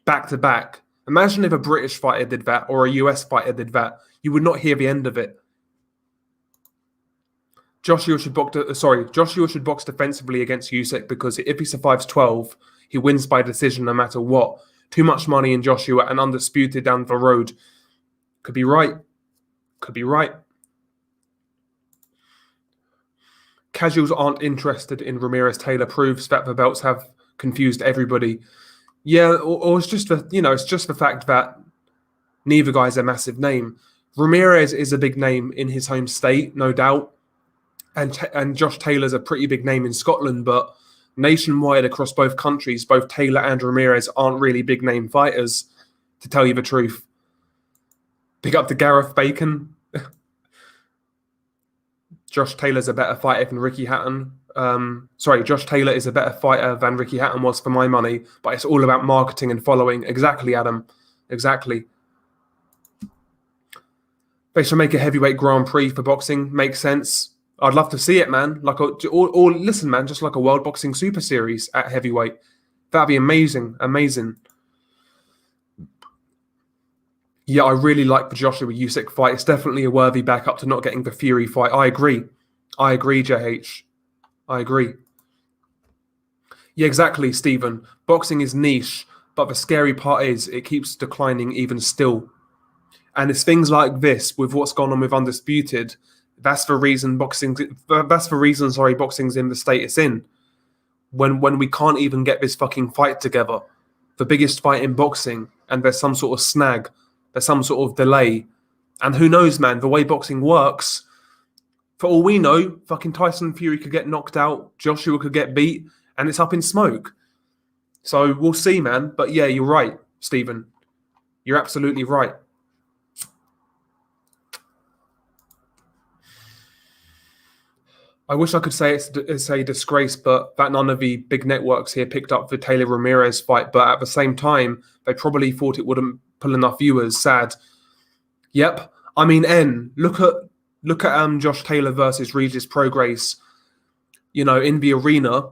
back to back? Imagine if a British fighter did that or a US fighter did that. You would not hear the end of it. Joshua should box defensively against Usyk because if he survives 12, he wins by decision no matter what. Too much money in Joshua and undisputed down the road. Could be right. Could be right. Casuals aren't interested in Ramirez. Taylor proves that the belts have confused everybody. Yeah, or it's just the fact that neither guy's a massive name. Ramirez is a big name in his home state, no doubt. And Josh Taylor's a pretty big name in Scotland, but nationwide across both countries, both Taylor and Ramirez aren't really big name fighters, to tell you the truth. Big up to Gareth Bacon. Josh Taylor's a better fighter than Ricky Hatton. Josh Taylor is a better fighter than Ricky Hatton was for my money, but it's all about marketing and following. Exactly, Adam. Exactly. They should make a heavyweight Grand Prix for boxing. Makes sense. I'd love to see it, man. Listen, man, just like a World Boxing Super Series at heavyweight. That'd be amazing. Amazing. Yeah, I really like the Joshua Usyk fight. It's definitely a worthy backup to not getting the Fury fight. I agree, JH. I agree. Yeah, exactly, Stephen. Boxing is niche. But the scary part is it keeps declining even still. And it's things like this with what's gone on with Undisputed. That's the reason boxing's in the state it's in. When we can't even get this fucking fight together, the biggest fight in boxing, and there's some sort of snag, there's some sort of delay. And who knows, man, the way boxing works, for all we know, fucking Tyson Fury could get knocked out, Joshua could get beat, and it's up in smoke. So we'll see, man. But yeah, you're right, Stephen. You're absolutely right. I wish I could say it's a disgrace, but that none of the big networks here picked up the Taylor Ramirez fight. But at the same time, they probably thought it wouldn't pull enough viewers. Sad. Yep. I mean, look at Josh Taylor versus Regis Prograis. You know, in the arena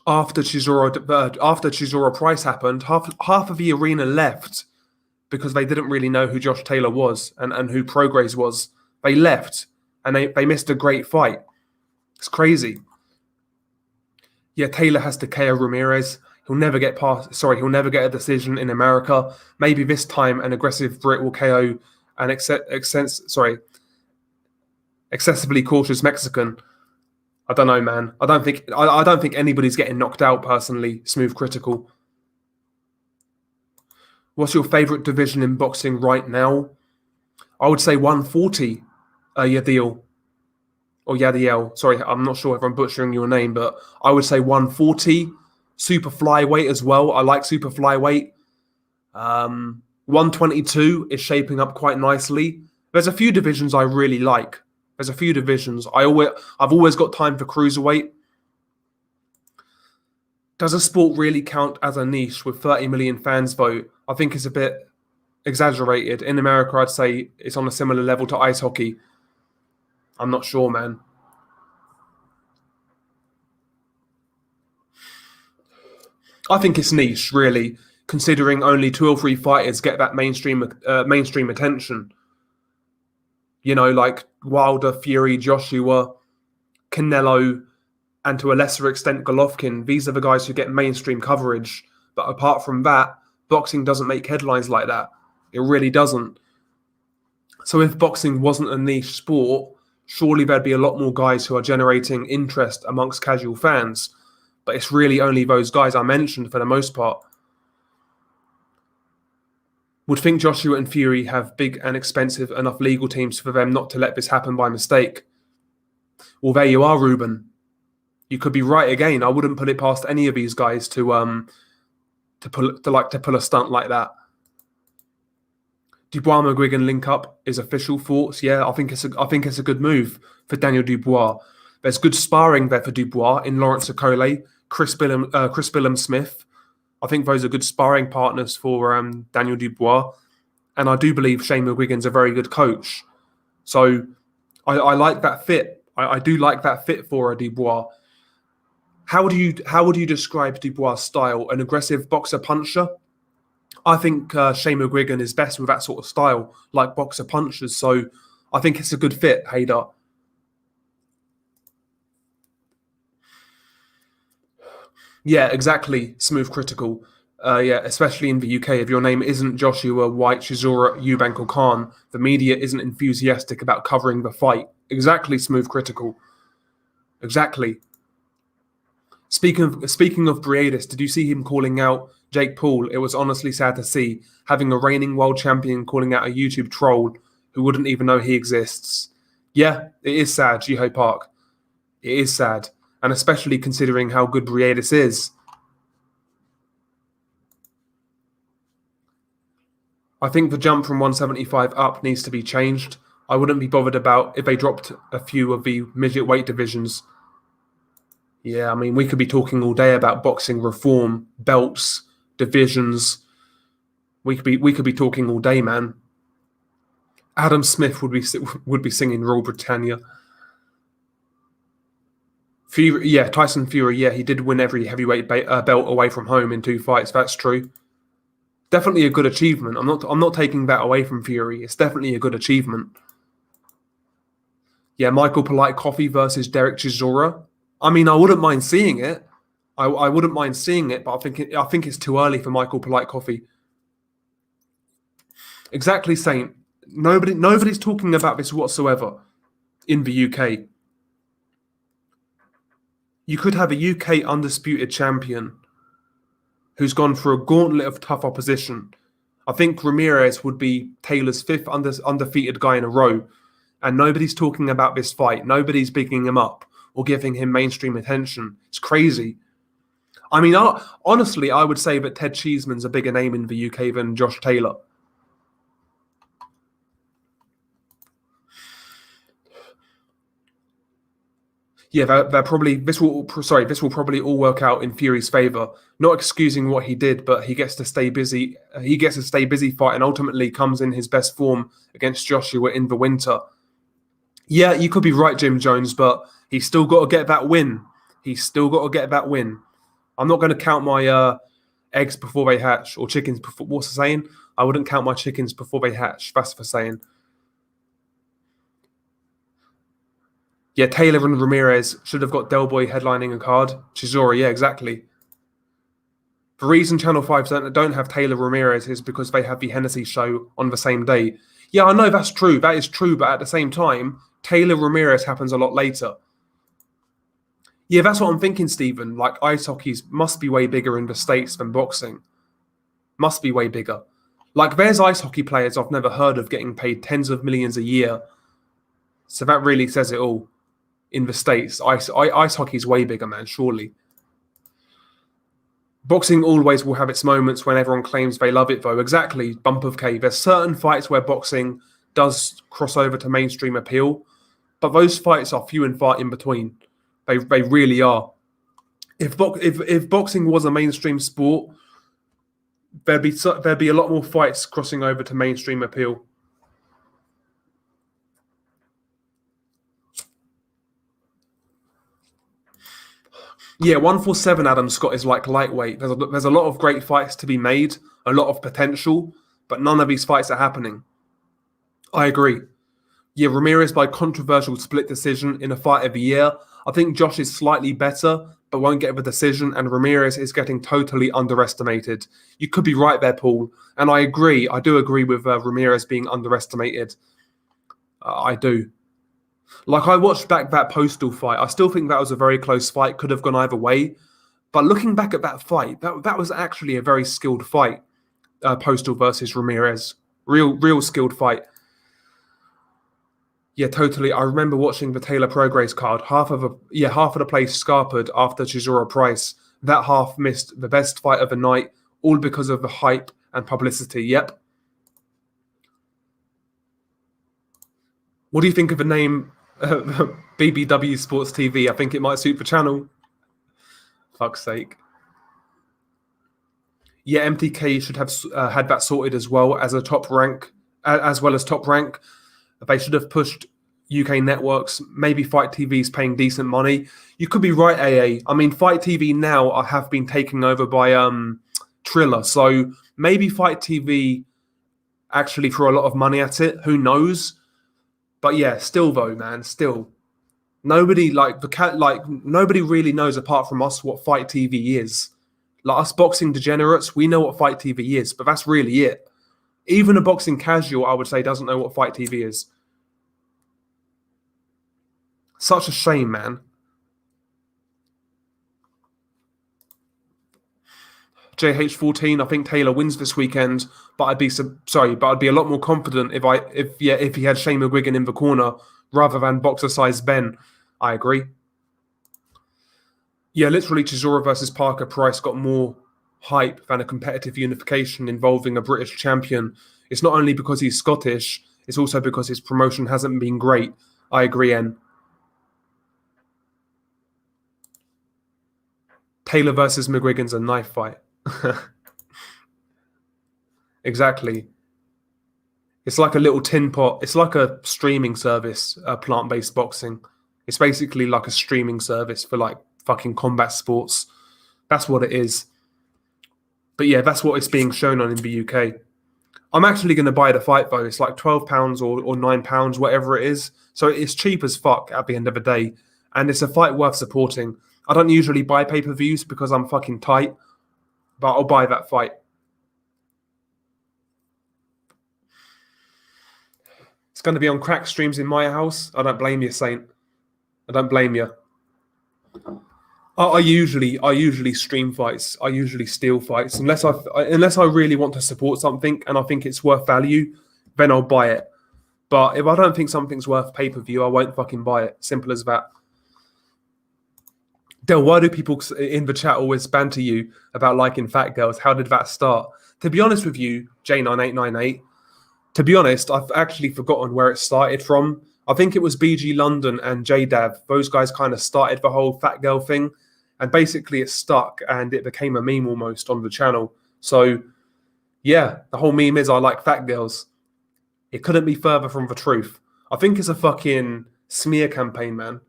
after Chisora Price happened, half of the arena left because they didn't really know who Josh Taylor was and who Prograis was. They left and they missed a great fight. It's crazy. Yeah, Taylor has to KO Ramirez. He'll never get a decision in America. Maybe this time an aggressive Brit will KO an excessively cautious Mexican. I don't know, man. I don't think anybody's getting knocked out personally. Smooth Critical. What's your favorite division in boxing right now? I would say 140. Yadiel. Or Yadiel. Sorry, I'm not sure if I'm butchering your name, but I would say 140. Super flyweight as well. I like super flyweight. 122 is shaping up quite nicely. There's a few divisions I really like. I've always got time for cruiserweight. Does a sport really count as a niche with 30 million fans vote? I think it's a bit exaggerated. In America, I'd say it's on a similar level to ice hockey. I'm not sure, man. I think it's niche, really, considering only 2 or 3 fighters get that mainstream attention. You know, like Wilder, Fury, Joshua, Canelo, and to a lesser extent Golovkin. These are the guys who get mainstream coverage. But apart from that, boxing doesn't make headlines like that. It really doesn't. So if boxing wasn't a niche sport, surely there'd be a lot more guys who are generating interest amongst casual fans. But it's really only those guys I mentioned for the most part. Would think Joshua and Fury have big and expensive enough legal teams for them not to let this happen by mistake. Well, there you are, Ruben. You could be right again. I wouldn't put it past any of these guys to pull a stunt like that. Dubois McGuigan link up is official thoughts. Yeah, I think it's a good move for Daniel Dubois. There's good sparring there for Dubois in Lawrence Okole, Chris Billum Smith. I think those are good sparring partners for Daniel Dubois. And I do believe Shane McGuigan's a very good coach. So I like that fit. I do like that fit for Dubois. How would you describe Dubois' style? An aggressive boxer puncher? I think Shane McGuigan is best with that sort of style, like boxer punchers. So I think it's a good fit, Hader. Yeah, exactly. Smooth Critical. Yeah, especially in the UK. If your name isn't Joshua, White, Chisora, Eubank or Khan, the media isn't enthusiastic about covering the fight. Exactly, Smooth Critical. Exactly. Speaking of Briadis, did you see him calling out Jake Paul? It was honestly sad to see, having a reigning world champion calling out a YouTube troll who wouldn't even know he exists. Yeah, it is sad, Jiho Park. It is sad. And especially considering how good Briadis is. I think the jump from 175 up needs to be changed. I wouldn't be bothered about if they dropped a few of the midget weight divisions. Yeah, I mean, we could be talking all day about boxing reform, belts, divisions. We could be talking all day, man. Adam Smith would be singing Rule Britannia. Fury, yeah, Tyson Fury, yeah, he did win every heavyweight belt away from home in 2 fights. That's true. Definitely a good achievement. I'm not taking that away from Fury. It's definitely a good achievement. Yeah, Michael Polite Coffey versus Derek Chisora. I mean, I wouldn't mind seeing it. I wouldn't mind seeing it, but I think it's too early for Michael Polite Coffee. Exactly, Saint. Nobody's talking about this whatsoever in the UK. You could have a UK undisputed champion who's gone through a gauntlet of tough opposition. I think Ramirez would be Taylor's fifth undefeated guy in a row, and nobody's talking about this fight. Nobody's bigging him up or giving him mainstream attention. It's crazy. I mean, honestly, I would say that Ted Cheeseman's a bigger name in the UK than Josh Taylor. Yeah, this will probably all work out in Fury's favor. Not excusing what he did, but he gets to stay busy. He gets to stay busy fight, and ultimately comes in his best form against Joshua in the winter. Yeah, you could be right, Jim Jones, but he's still got to get that win. He's still got to get that win. I'm not going to count my eggs before they hatch, or chickens before. What's the saying? I wouldn't count my chickens before they hatch. That's the saying. Yeah, Taylor and Ramirez should have got Del Boy headlining a card. Chisora, yeah, exactly. The reason Channel 5 don't have Taylor Ramirez is because they have the Hennessy show on the same day. Yeah, I know that's true. That is true, but at the same time, Taylor Ramirez happens a lot later. Yeah, that's what I'm thinking, Stephen. Like, ice hockey must be way bigger in the States than boxing. Must be way bigger. Like, there's ice hockey players I've never heard of getting paid tens of millions a year. So that really says it all. In the States, ice hockey is way bigger, man, surely. Boxing always will have its moments when everyone claims they love it, though. Exactly, bump of K. There's certain fights where boxing does cross over to mainstream appeal, but those fights are few and far in between. They really are. If boxing was a mainstream sport, there'd be a lot more fights crossing over to mainstream appeal. Yeah, 147 Adam Scott is like lightweight. There's a lot of great fights to be made, a lot of potential, but none of these fights are happening. I agree. Yeah, Ramirez by controversial split decision in a fight of the year. I think Josh is slightly better, but won't get the decision, and Ramirez is getting totally underestimated. You could be right there, Paul, and I agree. I do agree with Ramirez being underestimated. I do. Like, I watched back that Postal fight. I still think that was a very close fight. Could have gone either way. But looking back at that fight, that was actually a very skilled fight. Postal versus Ramirez. Real skilled fight. Yeah, totally. I remember watching the Taylor Prograis card. Half of the place scarpered after Chisora Price. That half missed the best fight of the night, all because of the hype and publicity. Yep. What do you think of the name BBW Sports TV? I think it might suit the channel. Fuck's sake. Yeah, MTK should have had that sorted as well as top rank. They should have pushed UK networks. Maybe Fight TV is paying decent money. You could be right, AA. I mean, Fight TV now have been taken over by Triller, so maybe Fight TV actually threw a lot of money at it. Who knows? But yeah, still though, man, still. Nobody nobody really knows apart from us what Fight TV is. Like, us boxing degenerates, we know what Fight TV is, but that's really it. Even a boxing casual, I would say, doesn't know what Fight TV is. Such a shame, man. JH14, I think Taylor wins this weekend, but I'd be a lot more confident if he had Shane McGuigan in the corner rather than boxer-sized Ben. I agree. Yeah, literally, Chisora versus Parker Price got more hype than a competitive unification involving a British champion. It's not only because he's Scottish, it's also because his promotion hasn't been great. I agree, N. Taylor versus McGuigan's a knife fight. Exactly. It's like a little tin pot. It's like a streaming service, plant-based boxing. It's basically like a streaming service for like fucking combat sports. That's what it is. But yeah, that's what it's being shown on in the UK. I'm actually going to buy the fight though. It's like £12 or £9, whatever it is. So it's cheap as fuck at the end of the day. And it's a fight worth supporting. I don't usually buy pay-per-views because I'm fucking tight, but I'll buy that fight. It's going to be on crack streams in my house. I don't blame you, Saint. I don't blame you. I usually stream fights. I usually steal fights unless I really want to support something and I think it's worth value, then I'll buy it. But if I don't think something's worth pay-per-view, I won't fucking buy it. Simple as that. Del, why do people in the chat always banter you about liking fat girls? How did that start? To be honest with you, J9898, to be honest, I've actually forgotten where it started from. I think it was BG London and JDav. Those guys kind of started the whole fat girl thing. And basically it stuck and it became a meme almost on the channel. So, yeah, the whole meme is I like fat girls. It couldn't be further from the truth. I think it's a fucking smear campaign, man.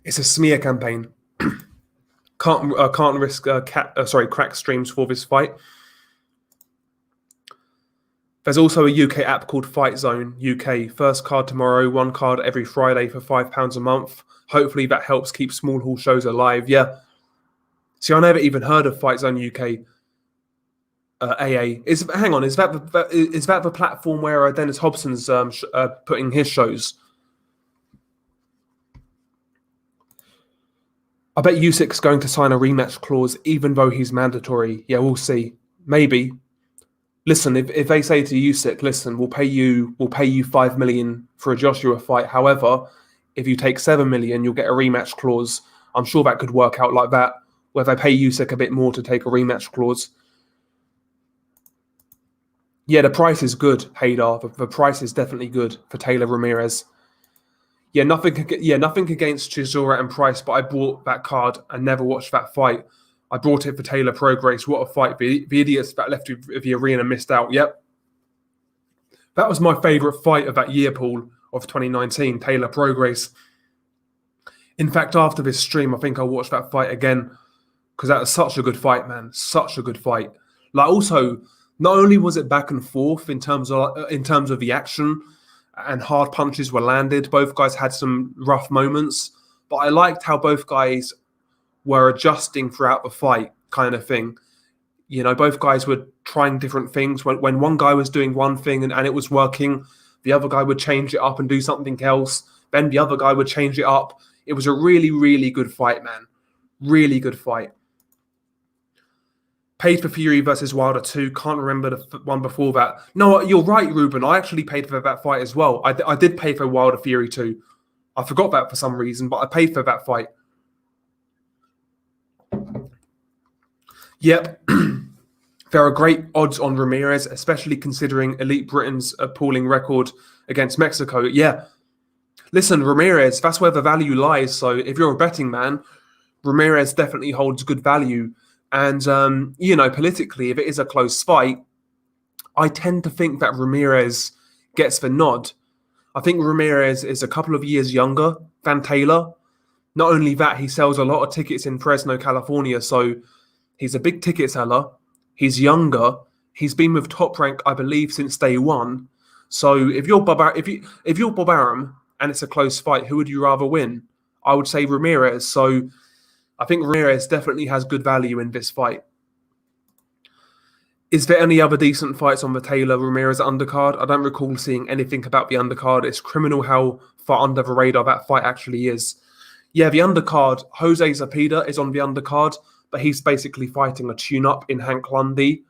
It's a smear campaign. Can't risk crack streams for this fight. There's also a UK app called Fight Zone UK. First card tomorrow, one card every Friday for £5 a month. Hopefully that helps keep small hall shows alive. Yeah. See, I never even heard of Fight Zone UK. AA. Hang on, is that the platform where Dennis Hobson's putting his shows? I bet Usyk's going to sign a rematch clause, even though he's mandatory. Yeah, we'll see. Maybe. Listen, if they say to Usyk, listen, we'll pay you $5 million for a Joshua fight. However, if you take $7 million, you'll get a rematch clause. I'm sure that could work out like that, where they pay Usyk a bit more to take a rematch clause. Yeah, the price is good, Haydar. The price is definitely good for Taylor Ramirez. Yeah, nothing against Chisora and Price, but I bought that card and never watched that fight. I brought it for Taylor Prograis. What a fight. The idiots that left the arena missed out. Yep. That was my favourite fight of that year, Paul, of 2019, Taylor Prograis. In fact, after this stream, I think I'll watch that fight again because that was such a good fight, man. Such a good fight. Like, also, not only was it back and forth in terms of the action and hard punches were landed, both guys had some rough moments, but I liked how both guys were adjusting throughout the fight, kind of thing. You know, both guys were trying different things. When one guy was doing one thing and it was working, the other guy would change it up and do something else. Then the other guy would change it up. It was a really, really good fight, man. Really good fight. Paid for Fury versus Wilder 2. Can't remember the one before that. No, you're right, Ruben. I actually paid for that fight as well. I did pay for Wilder Fury 2. I forgot that for some reason, but I paid for that fight. Yep. There are great odds on Ramirez, especially considering Elite Britain's appalling record against Mexico. Yeah. Listen, Ramirez, that's where the value lies. So if you're a betting man, Ramirez definitely holds good value. And, politically, if it is a close fight, I tend to think that Ramirez gets the nod. I think Ramirez is a couple of years younger than Taylor. Not only that, he sells a lot of tickets in Fresno, California. So he's a big ticket seller. He's younger. He's been with Top Rank, I believe, since day one. So if you're Bob Arum and it's a close fight, who would you rather win? I would say Ramirez. So I think Ramirez definitely has good value in this fight. Is there any other decent fights on the Taylor Ramirez undercard? I don't recall seeing anything about the undercard. It's criminal how far under the radar that fight actually is. Yeah, the undercard, Jose Zepeda is on the undercard, but he's basically fighting a tune-up in Hank Lundy.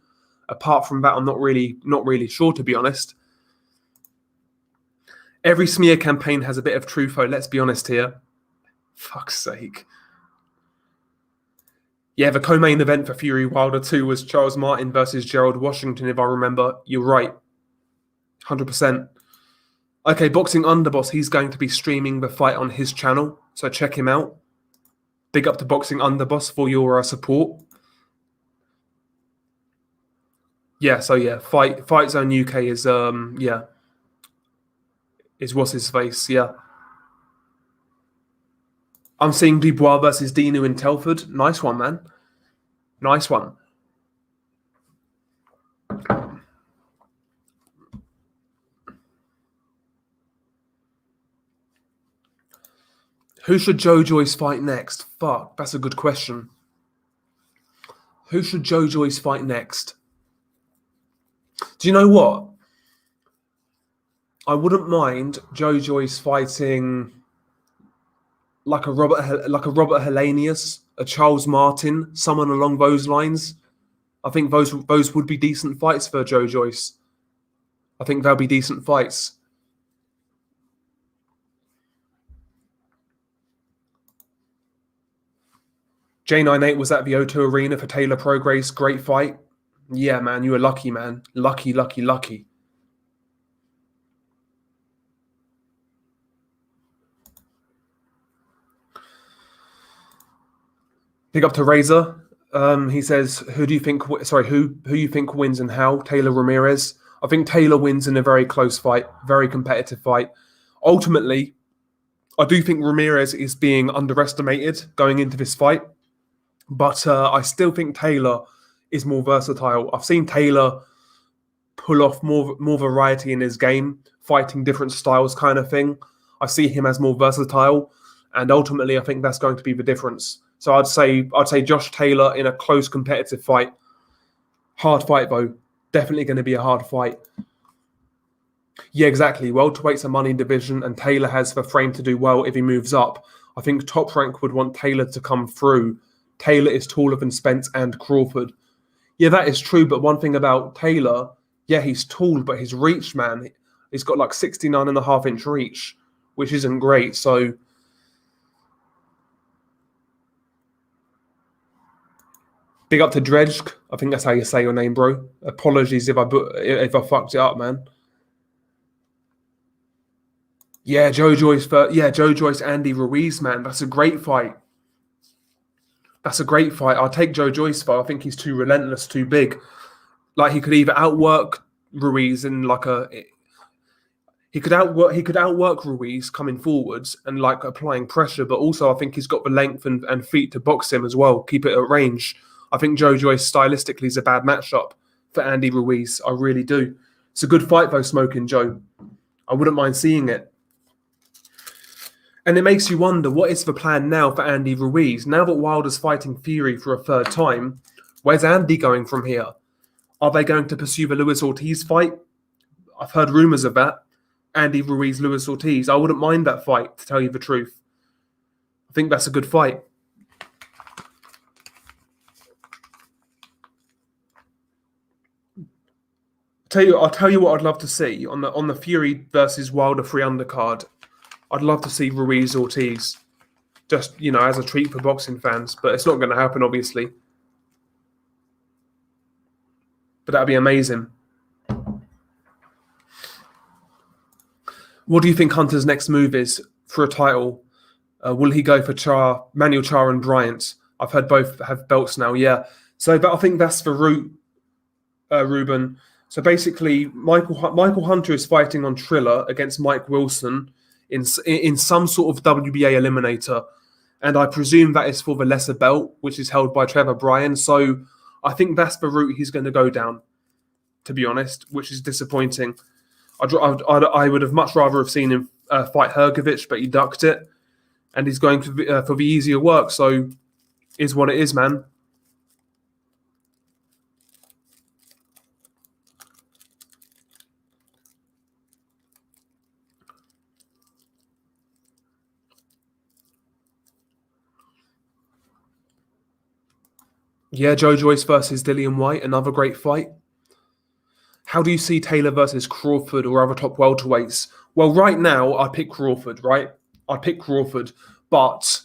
Apart from that, I'm not really sure, to be honest. Every smear campaign has a bit of trutho, let's be honest here. Fuck's sake. Yeah, the co-main event for Fury Wilder 2 was Charles Martin versus Gerald Washington, if I remember. You're right. 100%. Okay, Boxing Underboss, he's going to be streaming the fight on his channel, so check him out. Big up to Boxing Underboss for your support. Yeah, so yeah, Fight Zone UK is is what's his face, yeah. I'm seeing Dubois versus Dinu in Telford. Nice one, man. Nice one. Who should Joe Joyce fight next? Fuck, that's a good question. Who should Joe Joyce fight next? Do you know what? I wouldn't mind Joe Joyce fighting like a Robert Helenius, a Charles Martin, someone along those lines. I think those would be decent fights for Joe Joyce. I think they'll be decent fights. J98 was at the O2 Arena for Taylor Prograis. Great fight. Yeah, man, you were lucky, man. Lucky, lucky, lucky. Big up to Razor. He says, "Who do you think? Who you think wins and how?" Taylor Ramirez. I think Taylor wins in a very close fight, very competitive fight. Ultimately, I do think Ramirez is being underestimated going into this fight, but I still think Taylor is more versatile. I've seen Taylor pull off more variety in his game, fighting different styles, kind of thing. I see him as more versatile, and ultimately, I think that's going to be the difference. So I'd say Josh Taylor in a close competitive fight. Hard fight though. Definitely going to be a hard fight. Yeah, exactly. Welterweight's a money division and Taylor has the frame to do well if he moves up. I think Top Rank would want Taylor to come through. Taylor is taller than Spence and Crawford. Yeah, that is true. But one thing about Taylor, yeah, he's tall, but his reach, man, he's got like 69.5-inch reach, which isn't great. So big up to Dredge. I think that's how you say your name, bro. Apologies if I fucked it up, man. Yeah, Joe Joyce, Andy Ruiz, man. That's a great fight. That's a great fight. I'll take Joe Joyce fight. I think he's too relentless, too big. Like he could either outwork Ruiz in like a he could outwork Ruiz coming forwards and like applying pressure, but also I think he's got the length and feet to box him as well, keep it at range. I think Joe Joyce stylistically is a bad matchup for Andy Ruiz. I really do. It's a good fight though, Smoking Joe. I wouldn't mind seeing it. And it makes you wonder, what is the plan now for Andy Ruiz? Now that Wilder's fighting Fury for a third time, where's Andy going from here? Are they going to pursue the Luis Ortiz fight? I've heard rumours of that. Andy Ruiz, Luis Ortiz. I wouldn't mind that fight, to tell you the truth. I think that's a good fight. I'll tell you what I'd love to see on the Fury versus Wilder 3 undercard. I'd love to see Ruiz Ortiz, just as a treat for boxing fans, but it's not going to happen, obviously. But that'd be amazing. What do you think Hunter's next move is for a title? Will he go for Manuel Charr and Bryant? I've heard both have belts now. Yeah, so I think that's the route, Ruben. So basically, Michael Hunter is fighting on Triller against Mike Wilson in some sort of WBA eliminator, and I presume that is for the lesser belt, which is held by Trevor Bryan. So I think that's the route he's going to go down, to be honest, which is disappointing. I would have much rather have seen him fight Hrgovic, but he ducked it, and he's going for the easier work. So is what it is, man. Yeah, Joe Joyce versus Dillian Whyte, another great fight. How do you see Taylor versus Crawford or other top welterweights? Well, right now, I pick Crawford, right? I pick Crawford. But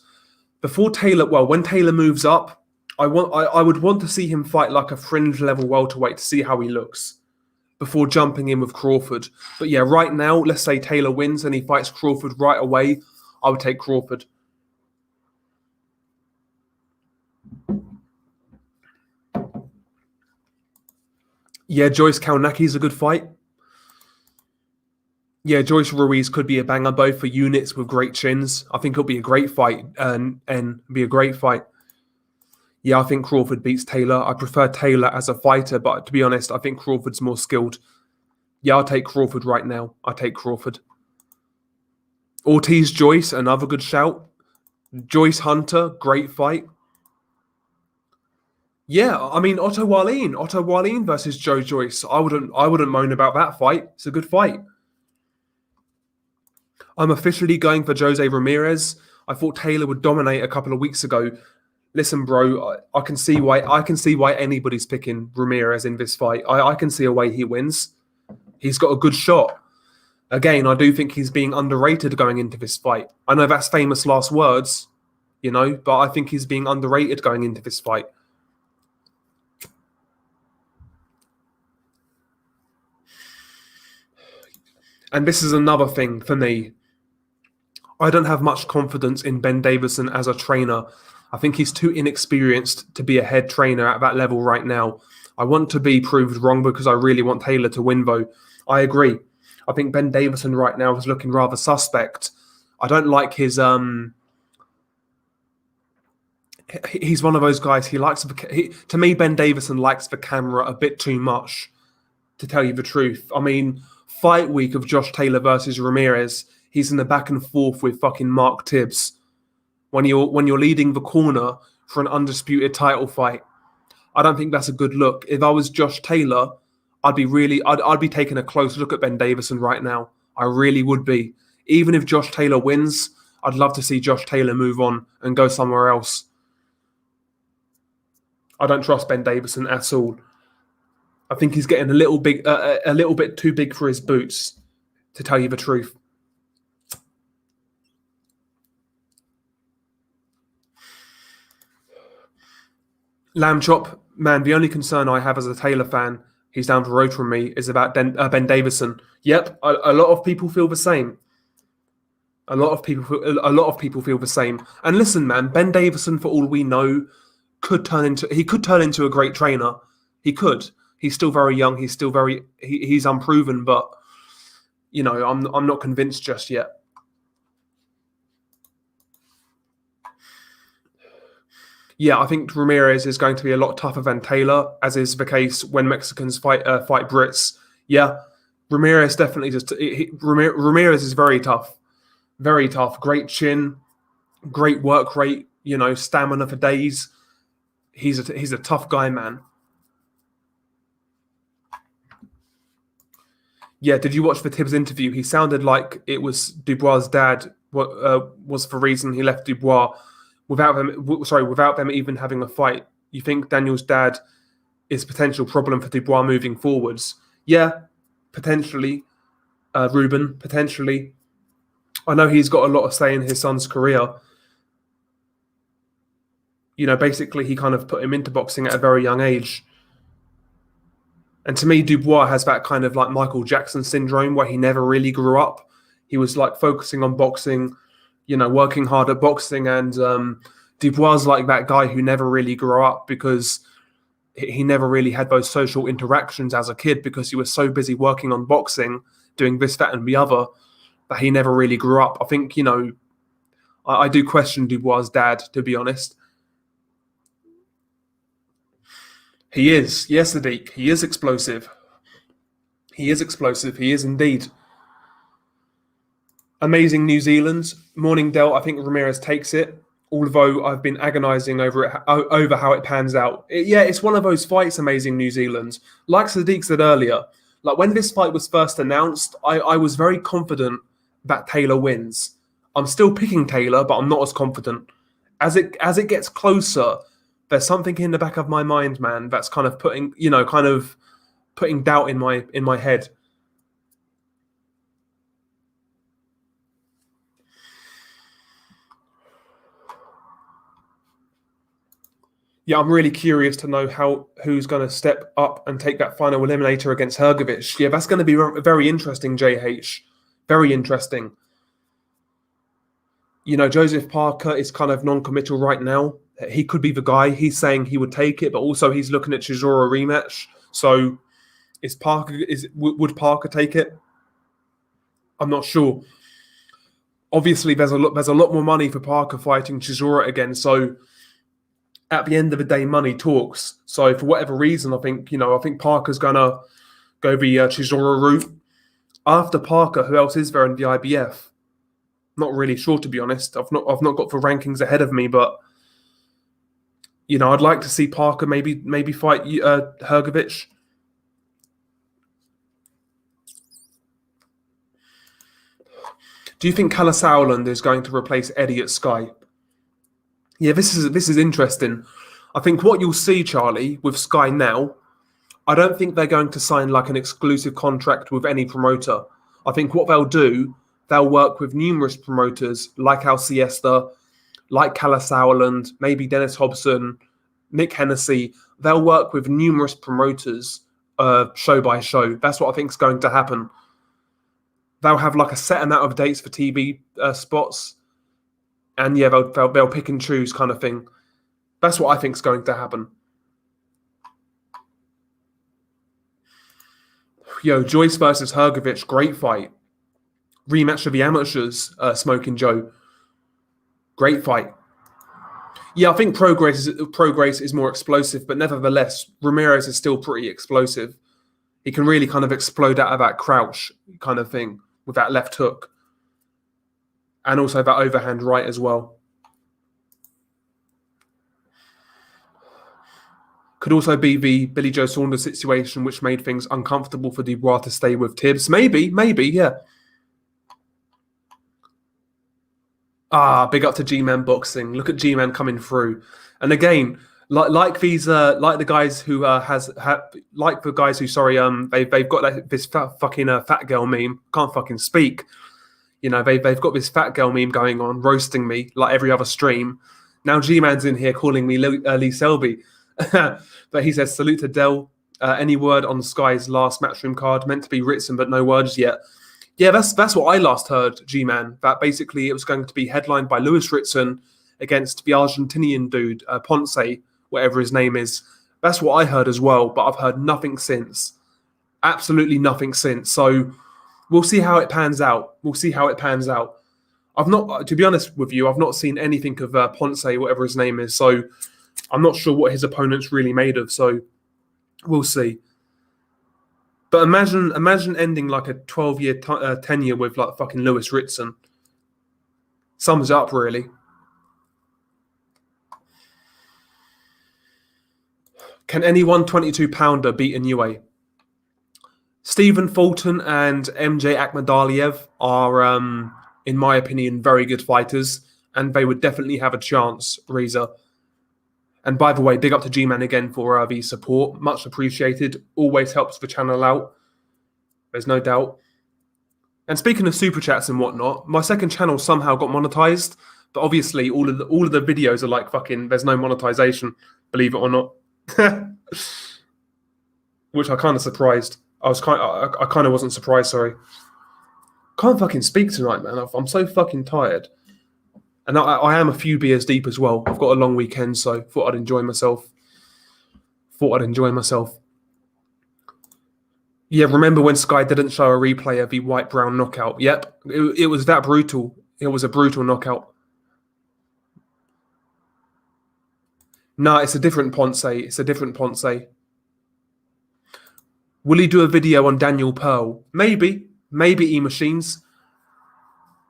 when Taylor moves up, I would want to see him fight like a fringe level welterweight to see how he looks before jumping in with Crawford. But yeah, right now, let's say Taylor wins and he fights Crawford right away, I would take Crawford. Yeah, Joyce Kalnacki is a good fight. Yeah, Joyce Ruiz could be a banger, both for units with great chins. I think it'll be a great fight and be a great fight. Yeah, I think Crawford beats Taylor. I prefer Taylor as a fighter, but to be honest, I think Crawford's more skilled. Yeah, I'll take Crawford right now. I take Crawford. Ortiz Joyce, another good shout. Joyce Hunter, great fight. Yeah, I mean Otto Wallin versus Joe Joyce. I wouldn't moan about that fight. It's a good fight. I'm officially going for Jose Ramirez. I thought Taylor would dominate a couple of weeks ago. Listen, bro, I can see why anybody's picking Ramirez in this fight. I can see a way he wins. He's got a good shot. Again, I do think he's being underrated going into this fight. I know that's famous last words, but I think he's being underrated going into this fight. And this is another thing for me. I don't have much confidence in Ben Davison as a trainer. I think he's too inexperienced to be a head trainer at that level right now. I want to be proved wrong because I really want Taylor to win, though. I agree. I think Ben Davison right now is looking rather suspect. I don't like his... He's one of those guys, to me, Ben Davison likes the camera a bit too much, to tell you the truth. I mean, fight week of Josh Taylor versus Ramirez, he's in the back and forth with fucking Mark Tibbs. When you're leading the corner for an undisputed title fight, I don't think that's a good look. If I was Josh Taylor, I'd be taking a close look at Ben Davison right now. I really would be. Even if Josh Taylor wins, I'd love to see Josh Taylor move on and go somewhere else. I don't trust Ben Davison at all. I think he's getting a little bit too big for his boots, to tell you the truth. Lamb chop, man, the only concern I have as a Taylor fan, he's down the road from me, is about Ben Davison. Yep, a lot of people feel the same. A lot of people feel the same. And listen, man, Ben Davison, for all we know, could turn into a great trainer. He could. He's still very young. He's unproven, but I'm not convinced just yet. Yeah, I think Ramirez is going to be a lot tougher than Taylor, as is the case when Mexicans fight Brits. Yeah, Ramirez definitely Ramirez is very tough. Very tough. Great chin, great work rate, stamina for days. He's a tough guy, man. Yeah, did you watch the Tibbs interview? He sounded like it was Dubois' dad was the reason he left Dubois without them even having a fight. You think Daniel's dad is a potential problem for Dubois moving forwards? Yeah, potentially. Ruben, potentially. I know he's got a lot of say in his son's career. Basically he kind of put him into boxing at a very young age. And to me, Dubois has that kind of like Michael Jackson syndrome where he never really grew up. He was like focusing on boxing, working hard at boxing. And Dubois like that guy who never really grew up because he never really had those social interactions as a kid because he was so busy working on boxing, doing this, that, and the other, that he never really grew up. I think, I do question Dubois' dad, to be honest. He is. Yes, Sadiq. He is explosive. He is explosive. He is indeed. Amazing New Zealand. Morning Dell, I think Ramirez takes it, although I've been agonising over how it pans out. It's one of those fights, Amazing New Zealand. Like Sadiq said earlier, like when this fight was first announced, I was very confident that Taylor wins. I'm still picking Taylor, but I'm not as confident. As it gets closer, there's something in the back of my mind, man, that's kind of putting doubt in my head. Yeah, I'm really curious to know who's going to step up and take that final eliminator against Hrgovic. Yeah, that's going to be very interesting, JH. Very interesting. Joseph Parker is kind of non-committal right now. He could be the guy. He's saying he would take it, but also he's looking at Chisora rematch. So, would Parker take it? I'm not sure. Obviously, there's a lot more money for Parker fighting Chisora again. So, at the end of the day, money talks. So, for whatever reason, I think Parker's gonna go the Chisora route. After Parker, who else is there in the IBF? Not really sure, to be honest. I've not got the rankings ahead of me, but I'd like to see Parker maybe fight Hrgovic. Do you think Kalle Sauerland is going to replace Eddie at Sky? Yeah, this is interesting. I think what you'll see, Charlie, with Sky now, I don't think they're going to sign like an exclusive contract with any promoter. I think what they'll do, they'll work with numerous promoters like Al Siesta, like Kalle Sauerland, maybe Dennis Hobson, Nick Hennessy. They'll work with numerous promoters show by show. That's what I think is going to happen. They'll have like a set amount of dates for TV spots. And yeah, they'll pick and choose kind of thing. That's what I think is going to happen. Yo, Joyce versus Hrgovic, great fight. Rematch of the amateurs, Smoking Joe. Great fight. Yeah, I think Progress is more explosive, but nevertheless, Ramirez is still pretty explosive. He can really kind of explode out of that crouch kind of thing with that left hook. And also that overhand right as well. Could also be the Billy Joe Saunders situation, which made things uncomfortable for Dubois to stay with Tibbs. Maybe, yeah. Big up to G-Man Boxing. Look at G-Man coming through. And again, like the guys who they've got this fat girl meme. Can't fucking speak. They've got this fat girl meme going on, roasting me like every other stream. Now G-Man's in here calling me Lee Selby. But he says, salute to Dell. Any word on Sky's last Matchroom card? Meant to be Ritson, but no words yet. Yeah, that's what I last heard, G-Man. That basically it was going to be headlined by Louis Ritson against the Argentinian dude, Ponce, whatever his name is. That's what I heard as well, but I've heard nothing since. Absolutely nothing since. So we'll see how it pans out. I've not, to be honest with you, I've not seen anything of Ponce, whatever his name is. So I'm not sure what his opponent's really made of. So we'll see. But imagine ending like a 12-year tenure with like fucking Louis Ritson. Sums up, really. Can any 122-pounder beat Inoue? Stephen Fulton and MJ Akhmadaliev are, in my opinion, very good fighters, and they would definitely have a chance, Reza. And by the way, big up to G-Man again for the support. Much appreciated. Always helps the channel out. There's no doubt. And speaking of super chats and whatnot, my second channel somehow got monetized, but obviously all of the videos are like fucking. There's no monetization, believe it or not. Which I kind of surprised. I kind of wasn't surprised. Sorry. Can't fucking speak tonight, man. I'm so fucking tired. And I am a few beers deep as well. I've got a long weekend, so thought I'd enjoy myself. Yeah, remember when Sky didn't show a replay of the White-Brown knockout? Yep, it was that brutal. It was a brutal knockout. No, it's a different Ponce. Will he do a video on Daniel Pearl? Maybe E-Machines.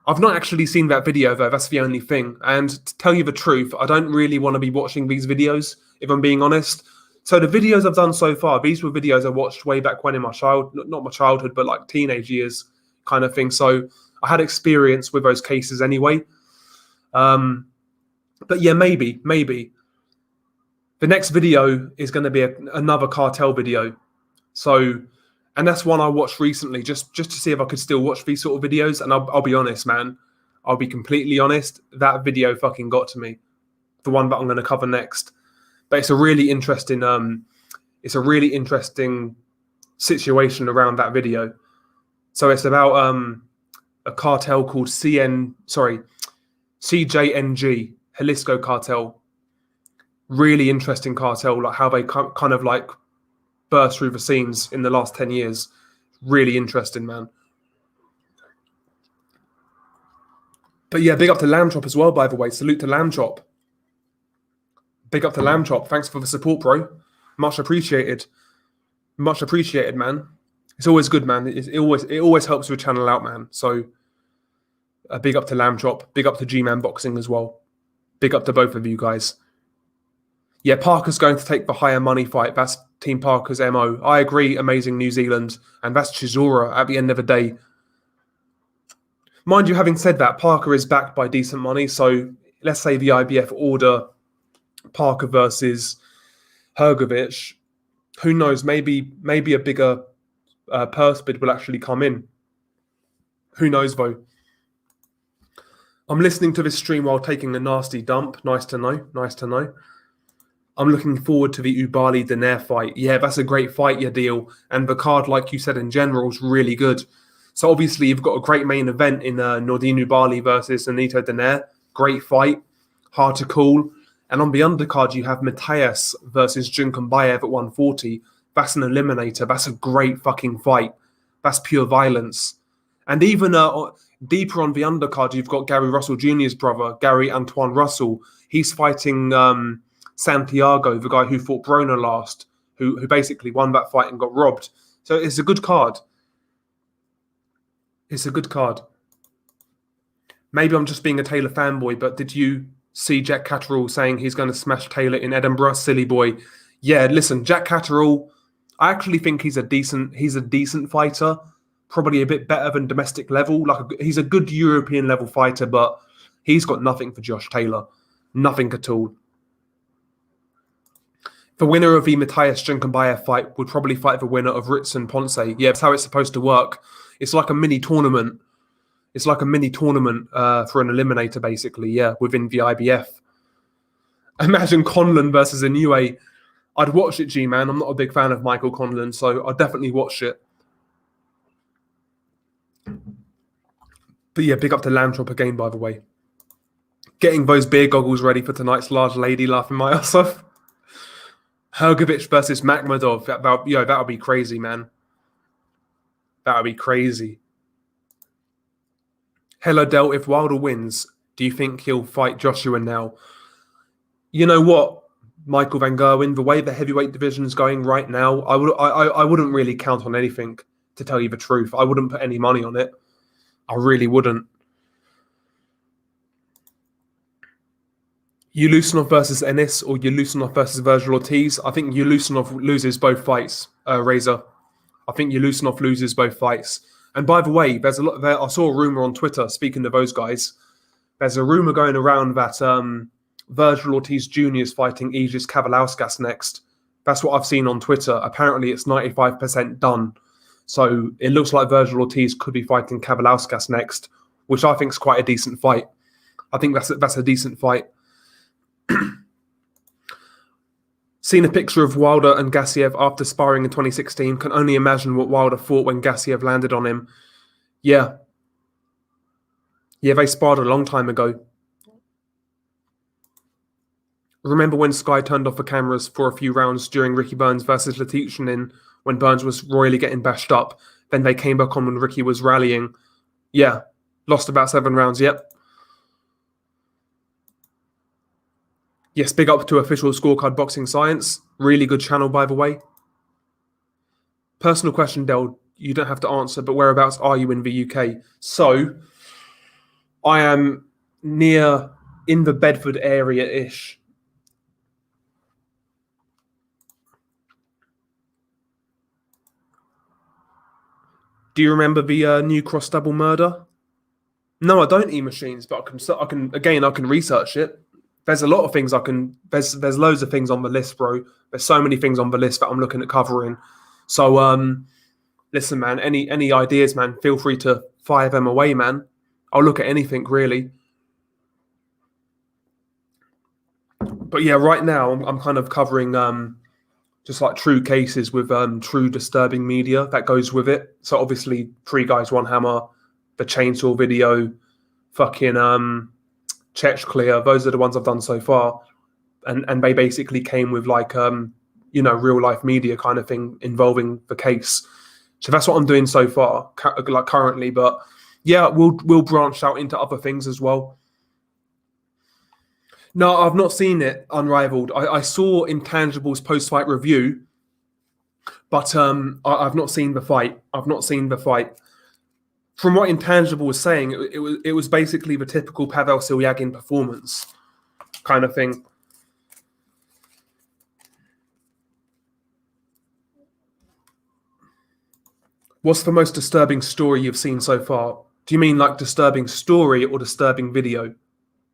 I've not actually seen that video, though. That's the only thing. And to tell you the truth, I don't really want to be watching these videos, if I'm being honest. So the videos I've done so far, these were videos I watched way back when in my not my childhood, but like teenage years kind of thing. So I had experience with those cases anyway. But yeah, maybe. The next video is going to be another cartel video. So... And that's one I watched recently, just to see if I could still watch these sort of videos. And I'll be honest, man. I'll be completely honest. That video fucking got to me. The one that I'm going to cover next. But it's a really interesting situation around that video. So it's about a cartel called CJNG, Jalisco Cartel. Really interesting cartel, like how they kind of like burst through the scenes in the last 10 years. Really interesting, man. But yeah, big up to Lamb Chop as well, by the way. Salute to Lamb Chop. Big up to Lamb Chop. Thanks for the support, bro. Much appreciated. Much appreciated, man. It's always good, man. It always helps the channel out, man. So Big up to Lamb Chop. Big up to G-Man Boxing as well. Big up to both of you guys. Yeah, Parker's going to take the higher money fight. That's Team Parker's MO. I agree, amazing New Zealand. And that's Chisora at the end of the day. Mind you, having said that, Parker is backed by decent money. So let's say the IBF order Parker versus Hrgovic. Who knows? Maybe a bigger purse bid will actually come in. Who knows, though? I'm listening to this stream while taking a nasty dump. Nice to know. Nice to know. I'm looking forward to the Ubali-Daenerys fight. Yeah, that's a great fight, your deal. And the card, like you said, in general, is really good. So obviously, you've got a great main event in Nordine Ubali versus Anita Daenerys. Great fight. Hard to call. And on the undercard, you have Matthias versus Junkambayev at 140. That's an eliminator. That's a great fucking fight. That's pure violence. And even deeper on the undercard, you've got Gary Russell Jr.'s brother, Gary Antoine Russell. He's fighting Santiago, the guy who fought Broner last, who basically won that fight and got robbed. So it's a good card. It's a good card. Maybe I'm just being a Taylor fanboy, but did you see Jack Catterall saying he's going to smash Taylor in Edinburgh? Silly boy. Yeah, listen, Jack Catterall, I actually think he's a decent fighter. Probably a bit better than domestic level. He's a good European level fighter, but he's got nothing for Josh Taylor. Nothing at all. The winner of the Matthias Junkambayev fight would probably fight the winner of Ritson Ponce. Yeah, that's how it's supposed to work. It's like a mini tournament. It's like a mini tournament for an eliminator, basically, yeah, within the IBF. Imagine Conlon versus Inoue. I'd watch it, G-Man. I'm not a big fan of Michael Conlon, so I'd definitely watch it. But yeah, big up to Lamb Chop again, by the way. Getting those beer goggles ready for tonight's large lady, laughing my ass off. Hrgovic versus Makhmudov. That would be crazy, man. That would be crazy. Hello, Del. If Wilder wins, do you think he'll fight Joshua now? You know what, Michael Van Gerwen, the way the heavyweight division's going right now, I wouldn't really count on anything, to tell you the truth. I wouldn't put any money on it. I really wouldn't. Ulusanov versus Ennis or Ulusanov versus Virgil Ortiz. I think Ulusanov loses both fights, Razor. I think Ulusanov loses both fights. And by the way, there's a lot there. I saw a rumor on Twitter, speaking to those guys. There's a rumor going around that Virgil Ortiz Jr. is fighting Aegis Kavalauskas next. That's what I've seen on Twitter. Apparently, it's 95% done. So it looks like Virgil Ortiz could be fighting Kavalauskas next, which I think is quite a decent fight. I think that's a decent fight. Seen a picture of Wilder and Gassiev after sparring in 2016. Can only imagine what Wilder thought when Gassiev landed on him. Yeah. Yeah, they sparred a long time ago. Remember when Sky turned off the cameras for a few rounds during Ricky Burns versus Latichinin when Burns was royally getting bashed up? Then they came back on when Ricky was rallying. Yeah. Lost about 7 rounds, yep. Yes, big up to Official Scorecard Boxing Science. Really good channel, by the way. Personal question, Del. You don't have to answer, but whereabouts are you in the UK? So, I am near in the Bedford area-ish. Do you remember the New Cross double murder? No, I don't eat machines, but I can research it. There's a lot of things there's loads of things on the list, bro. There's so many things on the list that I'm looking at covering. So, listen, man, any ideas, man, feel free to fire them away, man. I'll look at anything, really. But yeah, right now, I'm kind of covering just like true cases with true disturbing media that goes with it. So obviously, 3 Guys, 1 Hammer, the chainsaw video, fucking... Chech Clear, those are the ones I've done so far. And they basically came with like, real life media kind of thing involving the case. So that's what I'm doing so far, like currently. But yeah, we'll branch out into other things as well. No, I've not seen it, Unrivaled. I saw Intangible's post-fight review, but I've not seen the fight. From what Intangible was saying, it was basically the typical Pavel Silyagin performance kind of thing. What's the most disturbing story you've seen so far? Do you mean like disturbing story or disturbing video?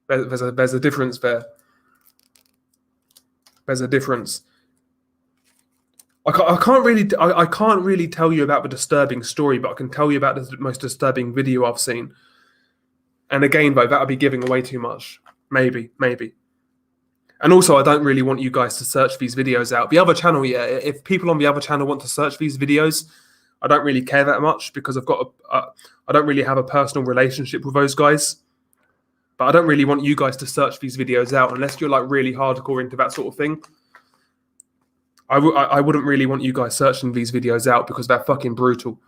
There's a difference there. There's a difference. I can't really tell you about the disturbing story, but I can tell you about the most disturbing video I've seen. And again, though, that would be giving away too much. Maybe. And also, I don't really want you guys to search these videos out. The other channel, yeah, if people on the other channel want to search these videos, I don't really care that much because I don't really have a personal relationship with those guys. But I don't really want you guys to search these videos out unless you're like really hardcore into that sort of thing. I wouldn't really want you guys searching these videos out because they're fucking brutal.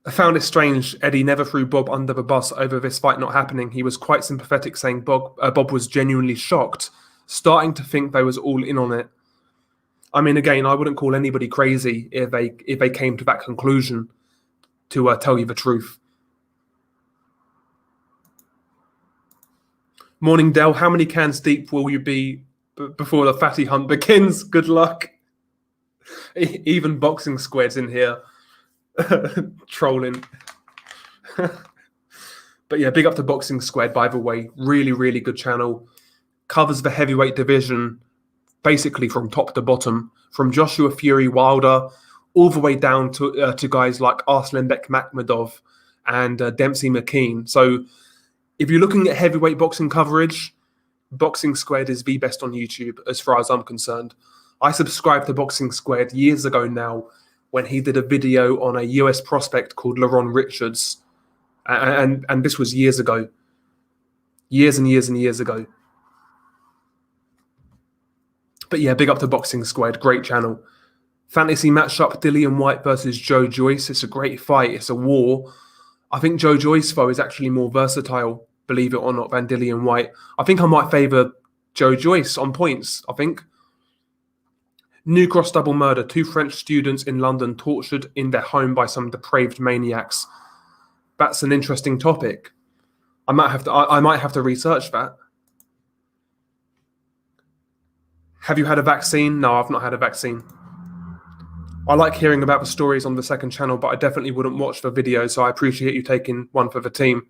I found it strange Eddie never threw Bob under the bus over this fight not happening. He was quite sympathetic, saying Bob was genuinely shocked, starting to think they was all in on it. I mean, again, I wouldn't call anybody crazy if they came to that conclusion, to tell you the truth. Morning, Dell. How many cans deep will you be before the fatty hunt begins? Good luck. Even Boxing Square's in here trolling. But yeah, big up to Boxing Squared, by the way. Really, really good channel. Covers the heavyweight division basically from top to bottom, from Joshua Fury Wilder all the way down to guys like Arslanbek Makhmudov and Dempsey McKean. So if you're looking at heavyweight boxing coverage, Boxing Squared is the best on YouTube as far as I'm concerned. I subscribed to Boxing Squared years ago now when he did a video on a US prospect called Leron Richards. And this was years ago. Years and years and years ago. But yeah, big up to Boxing Squared. Great channel. Fantasy matchup, Dillian White versus Joe Joyce. It's a great fight. It's a war. I think Joe Joyce, though, is actually more versatile, believe it or not, than Dillian White. I think I might favour Joe Joyce on points, I think. New Cross double murder. 2 French students in London tortured in their home by some depraved maniacs. That's an interesting topic. I might have to research that. Have you had a vaccine? No, I've not had a vaccine. I like hearing about the stories on the second channel, but I definitely wouldn't watch the videos, so I appreciate you taking one for the team.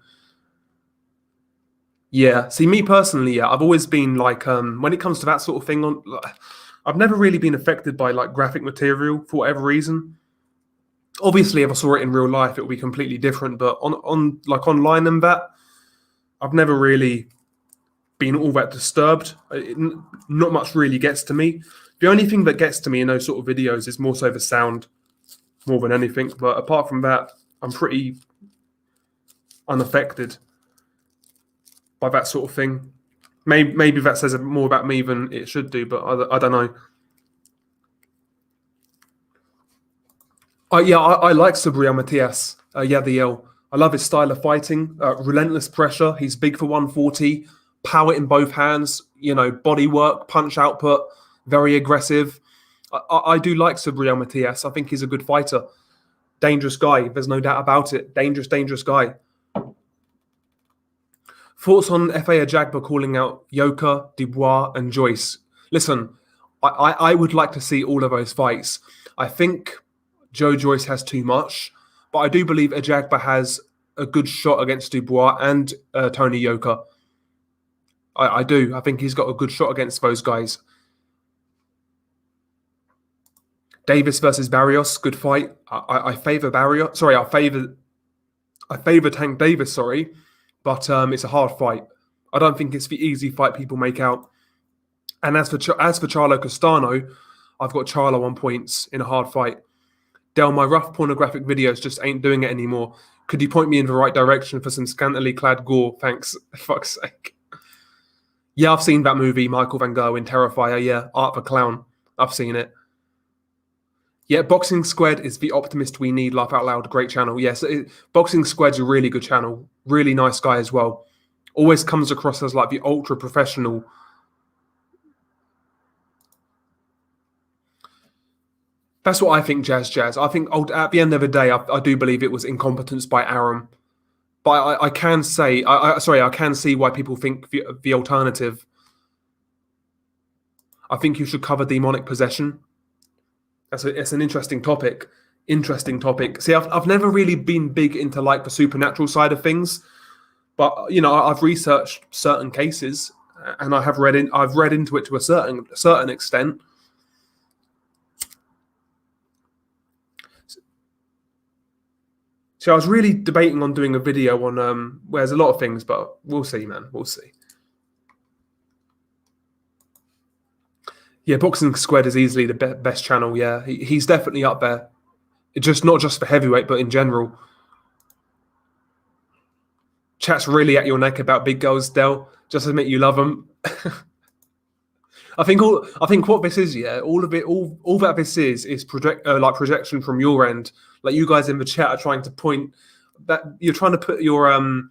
Yeah, see, me personally, yeah, I've always been like, when it comes to that sort of thing, I've never really been affected by like graphic material for whatever reason. Obviously, if I saw it in real life, it would be completely different, but on like online and that, I've never really been all that disturbed. Not much really gets to me. The only thing that gets to me in those sort of videos is more so the sound, more than anything. But apart from that, I'm pretty unaffected by that sort of thing. Maybe that says more about me than it should do, but I don't know. I like Subriel Matias. Yadiel. I love his style of fighting. Relentless pressure. He's big for 140. Power in both hands. You know, body work, punch output. Very aggressive. I do like Subriel Matias. I think he's a good fighter. Dangerous guy. There's no doubt about it. Dangerous guy. Thoughts on F.A. Ajagba calling out Yoka, Dubois, and Joyce? Listen, I would like to see all of those fights. I think Joe Joyce has too much, but I do believe Ajagba has a good shot against Dubois and Tony Yoka. I do. I think he's got a good shot against those guys. Davis versus Barrios, good fight. I favour Barrios. Sorry, I favour Tank Davis. Sorry, but it's a hard fight. I don't think it's the easy fight people make out. And as for Charlo Castano, I've got Charlo on points in a hard fight. Del, my rough pornographic videos just ain't doing it anymore. Could you point me in the right direction for some scantily clad gore? Thanks. Fuck's sake. Yeah, I've seen that movie, Michael Van Gerwen, Terrifier. Yeah, Art of a Clown. I've seen it. Yeah, Boxing Squared is the optimist we need. Laugh Out Loud, great channel. Yes, Boxing Squared's a really good channel. Really nice guy as well. Always comes across as like the ultra professional. That's what I think, Jazz. I think at the end of the day, I do believe it was incompetence by Arum. But I can say, sorry, I can see why people think the alternative. I think you should cover demonic possession. It's an interesting topic. Interesting topic. See, I've never really been big into like the supernatural side of things, but I've researched certain cases and I've read into it to a certain extent. So I was really debating on doing a video on where there's a lot of things, but we'll see, man. We'll see. Yeah, Boxing Squared is easily the best channel. Yeah, he's definitely up there. Just not just for heavyweight, but in general. Chat's really at your neck about big girls, Del. Just admit you love them. I think what this is, yeah, all of it, all that this is like projection from your end. Like you guys in the chat are trying to point that you're trying to put your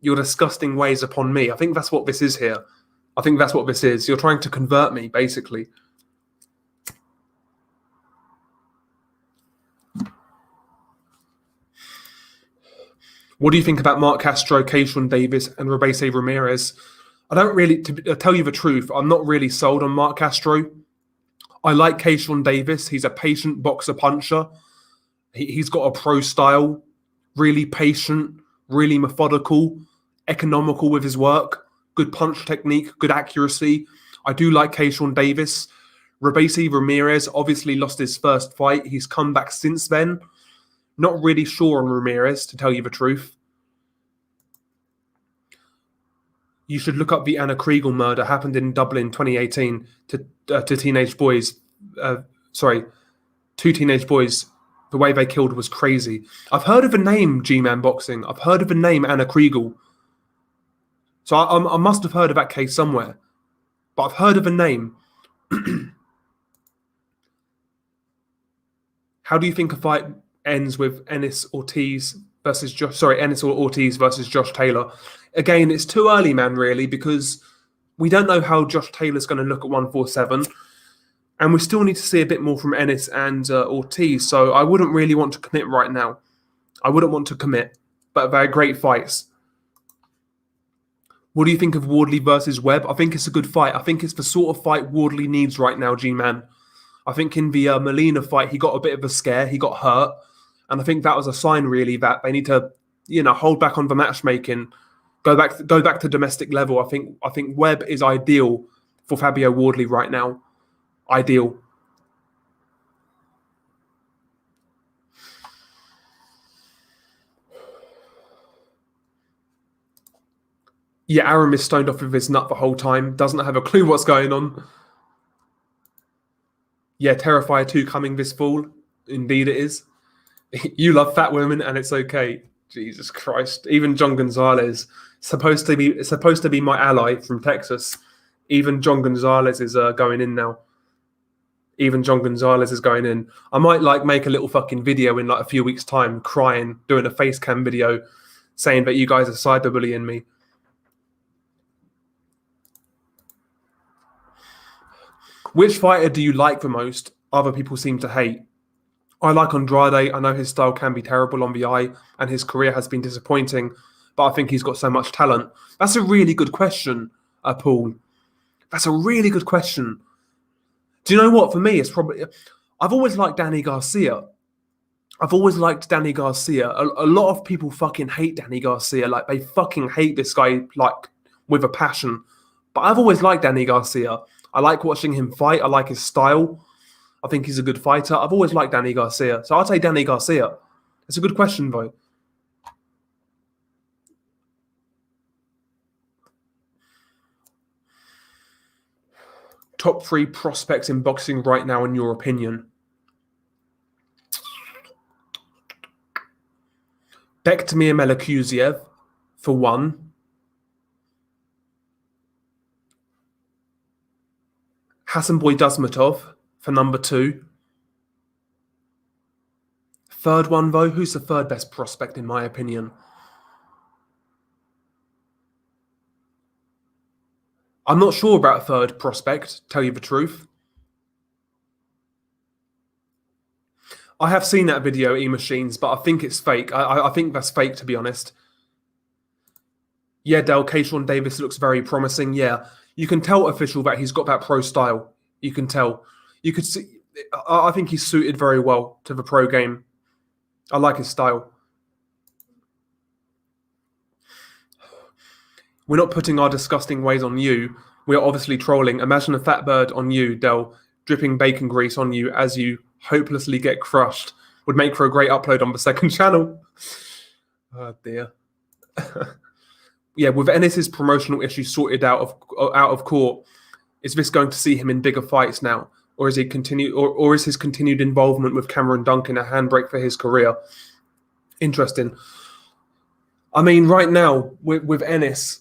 disgusting ways upon me. I think that's what this is here. I think that's what this is. You're trying to convert me, basically. What do you think about Mark Castro, Keishon Davis, and Robese Ramirez? I don't really, to tell you the truth, I'm not really sold on Mark Castro. I like Keishon Davis. He's a patient boxer puncher. He's got a pro style, really patient, really methodical, economical with his work, good punch technique, good accuracy. I do like Keishon Davis. Robese Ramirez obviously lost his first fight. He's come back since then. Not really sure on Ramirez, to tell you the truth. You should look up the Anna Kriegel murder. Happened in Dublin 2018 to teenage boys. Two teenage boys. The way they killed was crazy. I've heard of the name G-Man Boxing. I've heard of the name Anna Kriegel. So I must have heard of that case somewhere. But I've heard of the name. How do you think a fight ends with Ennis Ortiz versus Josh Taylor? Again, it's too early, man, really, because we don't know how Josh Taylor's going to look at 147. And we still need to see a bit more from Ennis and Ortiz. So I wouldn't really want to commit right now. I wouldn't want to commit. But they're great fights. What do you think of Wardley versus Webb? I think it's a good fight. I think it's the sort of fight Wardley needs right now, G-Man. I think in the Molina fight, he got a bit of a scare. He got hurt. And I think that was a sign, really, that they need to, hold back on the matchmaking, go back to domestic level. I think Webb is ideal for Fabio Wardley right now. Ideal. Yeah, Arum is stoned off with his nut the whole time. Doesn't have a clue what's going on. Yeah, Terrifier 2 coming this fall. Indeed it is. You love fat women and it's okay. Jesus Christ. Even John Gonzalez, supposed to be my ally from Texas. Even John Gonzalez is going in now. Even John Gonzalez is going in. I might make a little fucking video in a few weeks' time, crying, doing a face cam video, saying that you guys are cyberbullying me. Which fighter do you like the most? Other people seem to hate. I like Andrade. I know his style can be terrible on the eye, and his career has been disappointing, but I think he's got so much talent. That's a really good question, Paul. That's a really good question. Do you know what? For me, it's probably... I've always liked Danny Garcia. A lot of people fucking hate Danny Garcia. They fucking hate this guy, with a passion. But I've always liked Danny Garcia. I like watching him fight. I like his style. I think he's a good fighter. I've always liked Danny Garcia. So I'll say Danny Garcia. It's a good question, though. Top 3 prospects in boxing right now, in your opinion? Bektemir Melikuziev for 1. Hasanboy Dazmatov for number 2. Third one, though, who's the third best prospect, in my opinion? I'm not sure about a third prospect, tell you the truth. I have seen that video, E-Machines, but I think it's fake. I think that's fake, to be honest. Yeah, Del, Keyshawn Davis looks very promising. Yeah, you can tell, official, that he's got that pro style. You can tell. You could see. I think he's suited very well to the pro game. I like his style. We're not putting our disgusting ways on you. We're obviously trolling. Imagine a fat bird on you, Del, dripping bacon grease on you as you hopelessly get crushed. Would make for a great upload on the second channel. Oh dear. Yeah, with Ennis's promotional issues sorted out of court, is this going to see him in bigger fights now, or is he or is his continued involvement with Cameron Duncan a handbrake for his career? Interesting. I mean, right now with Ennis,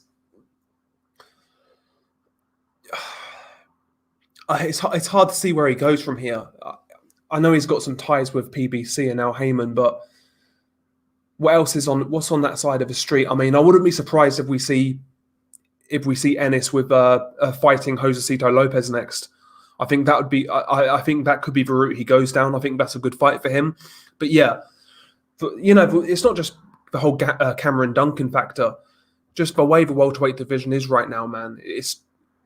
it's hard to see where he goes from here. I know he's got some ties with PBC and Al Heyman, but what's on that side of the street? I mean, I wouldn't be surprised if we see Ennis with fighting Josecito Lopez next. I think that would be. I think that could be the route he goes down. I think that's a good fight for him. But yeah, it's not just the whole Cameron Duncan factor. Just the way the welterweight division is right now, man. It's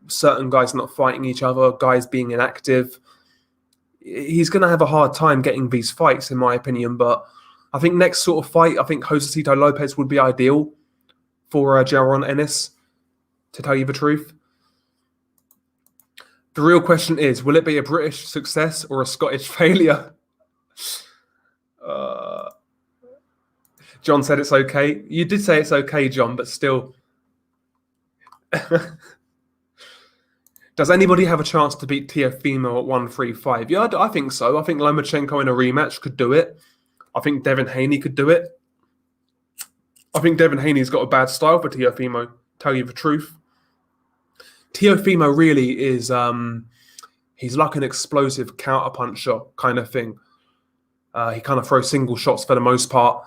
certain guys not fighting each other, guys being inactive. He's going to have a hard time getting these fights, in my opinion. But I think next sort of fight, I think Josecito Lopez would be ideal for Jaron Ennis, to tell you the truth. The real question is, will it be a British success or a Scottish failure? John said it's okay. You did say it's okay, John, but still. Does anybody have a chance to beat Teofimo at 135? Yeah, I think so. I think Lomachenko in a rematch could do it. I think Devin Haney could do it. I think Devin Haney's got a bad style for Teofimo, tell you the truth. Teofimo really is, he's like an explosive counter-puncher kind of thing. He kind of throws single shots for the most part.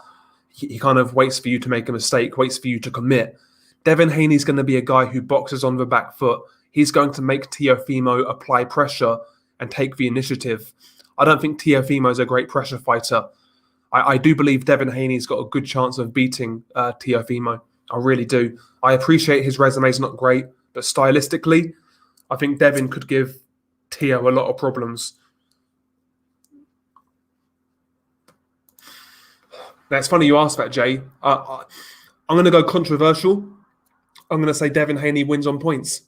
He kind of waits for you to make a mistake, waits for you to commit. Devin Haney's going to be a guy who boxes on the back foot. He's going to make Teofimo apply pressure and take the initiative. I don't think Teofimo's a great pressure fighter. I do believe Devin Haney's got a good chance of beating Teofimo. I really do. I appreciate his resume's not great, but stylistically, I think Devin could give Teo a lot of problems. Now, it's funny you asked that, Jay. I'm going to go controversial. I'm going to say Devin Haney wins on points.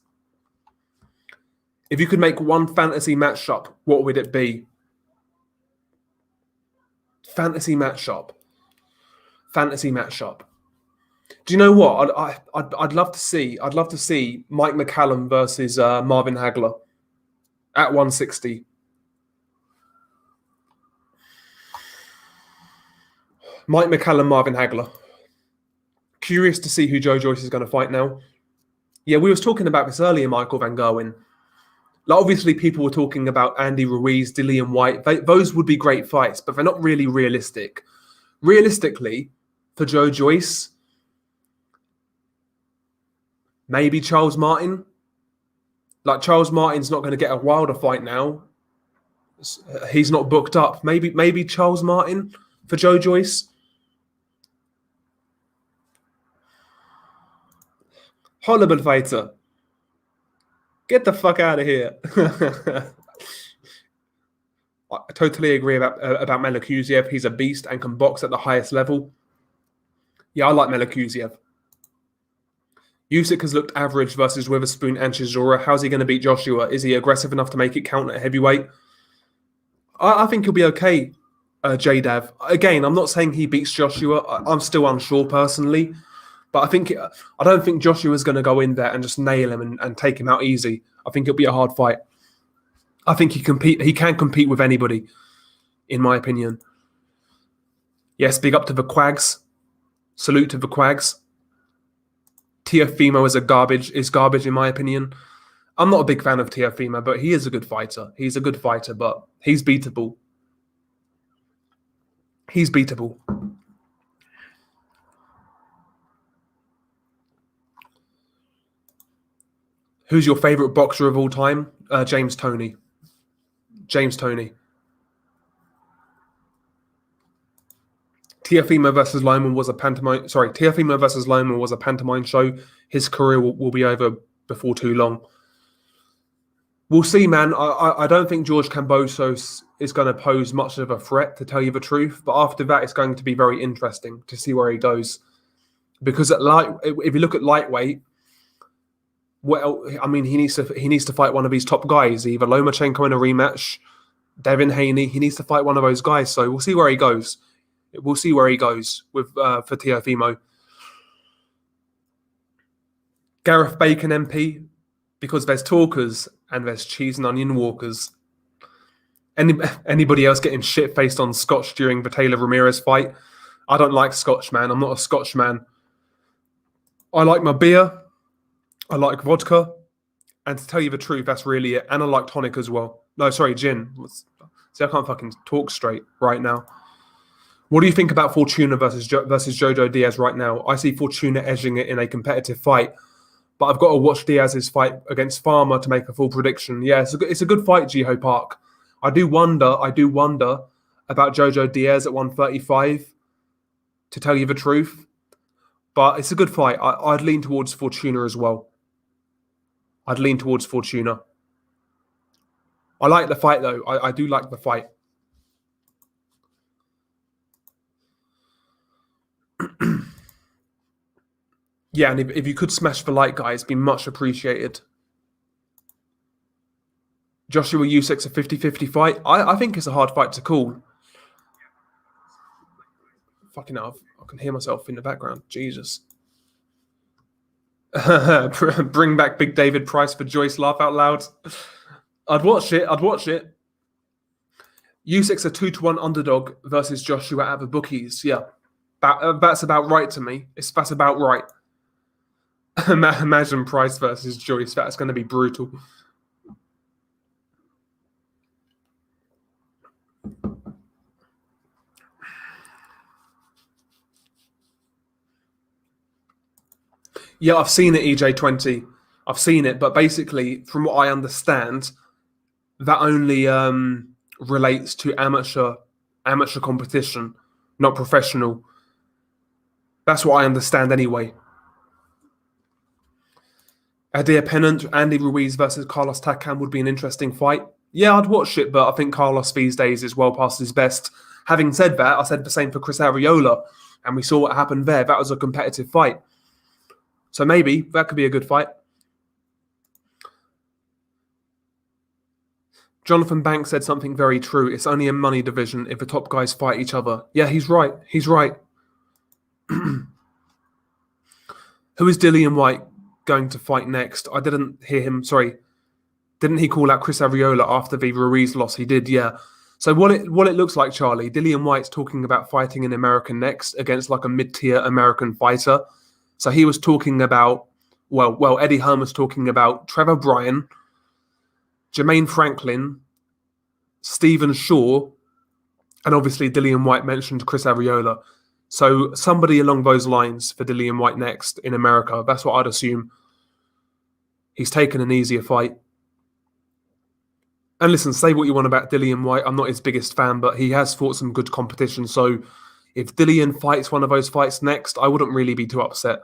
If you could make one fantasy matchup, what would it be? Fantasy matchup. Do you know what? I'd love to see. I'd love to see Mike McCallum versus Marvin Hagler at 160. Mike McCallum, Marvin Hagler. Curious to see who Joe Joyce is going to fight now. Yeah, we was talking about this earlier, Michael Van Gerwen. Like, obviously, people were talking about Andy Ruiz, Dillian White. Those would be great fights, but they're not really realistic. Realistically, for Joe Joyce, maybe Charles Martin. Like, Charles Martin's not going to get a Wilder fight now. He's not booked up. Maybe Charles Martin for Joe Joyce. Horrible fighter. Get the fuck out of here. I totally agree about Melikuziev. He's a beast and can box at the highest level. Yeah, I like Melikuziev. Usyk has looked average versus Witherspoon and Chisora. How's he going to beat Joshua? Is he aggressive enough to make it count at heavyweight? I think he'll be okay, J-Dav. Again, I'm not saying he beats Joshua. I'm still unsure personally. But I don't think Joshua's going to go in there and just nail him and take him out easy. I think it'll be a hard fight. I think he can compete with anybody, in my opinion. Yes, big up to the Quags. Salute to the Quags. Teofimo is garbage in my opinion. I'm not a big fan of Teofimo, but he is a good fighter. He's a good fighter, but he's beatable. He's beatable. Who's your favorite boxer of all time? James Toney. James Toney. Teofimo versus Loma was a pantomime. Sorry, Teofimo versus Loma was a pantomime show. His career will be over before too long. We'll see, man. I don't think George Kambosos is going to pose much of a threat, to tell you the truth. But after that, it's going to be very interesting to see where he goes. Because if you look at lightweight, well, I mean, he needs to fight one of these top guys, either Lomachenko in a rematch, Devin Haney. He needs to fight one of those guys. So we'll see where he goes. We'll see where he goes with for Teofimo. Gareth Bacon MP, because there's talkers and there's cheese and onion walkers. Anybody else getting shit-faced on Scotch during the Taylor Ramirez fight? I don't like Scotch, man. I'm not a Scotch man. I like my beer. I like vodka. And to tell you the truth, that's really it. And I like tonic as well. No, sorry, gin. See, I can't fucking talk straight right now. What do you think about Fortuna versus Jojo Diaz right now? I see Fortuna edging it in a competitive fight, but I've got to watch Diaz's fight against Farmer to make a full prediction. Yeah, it's a good fight, Jiho Park. I do wonder about Jojo Diaz at 135, to tell you the truth. But it's a good fight. I'd lean towards Fortuna as well. I'd lean towards Fortuna. I like the fight, though. I do like the fight. Yeah, and if you could smash the like, guys, it'd be much appreciated. Joshua Usyk's a 50-50 fight. I think it's a hard fight to call. Fucking hell, I can hear myself in the background. Jesus. Bring back Big David Price for Joyce, laugh out loud. I'd watch it. Usyk's a 2-1 underdog versus Joshua at the bookies. Yeah, that's about right to me. That's about right. Imagine Price versus Joyce. That's going to be brutal. Yeah, I've seen it, EJ20. I've seen it, but basically, from what I understand, that only relates to amateur competition, not professional. That's what I understand anyway. Adir Pennant, Andy Ruiz versus Carlos Takam would be an interesting fight. Yeah, I'd watch it, but I think Carlos these days is well past his best. Having said that, I said the same for Chris Arreola, and we saw what happened there. That was a competitive fight. So maybe that could be a good fight. Jonathan Banks said something very true. It's only a money division if the top guys fight each other. Yeah, he's right. He's right. Who is Dillian White going to fight next? I didn't hear him. Sorry. Didn't he call out Chris Arreola after the Ruiz loss? He did, yeah. So what it looks like, Charlie, Dillian White's talking about fighting an American next against like a mid-tier American fighter. So he was talking about, well, Eddie Hearn was talking about Trevor Bryan, Jermaine Franklin, Stephen Shaw, and obviously Dillian White mentioned Chris Arreola. So somebody along those lines for Dillian White next in America. That's what I'd assume. He's taken an easier fight. And listen, say what you want about Dillian White. I'm not his biggest fan, but he has fought some good competition. So if Dillian fights one of those fights next, I wouldn't really be too upset.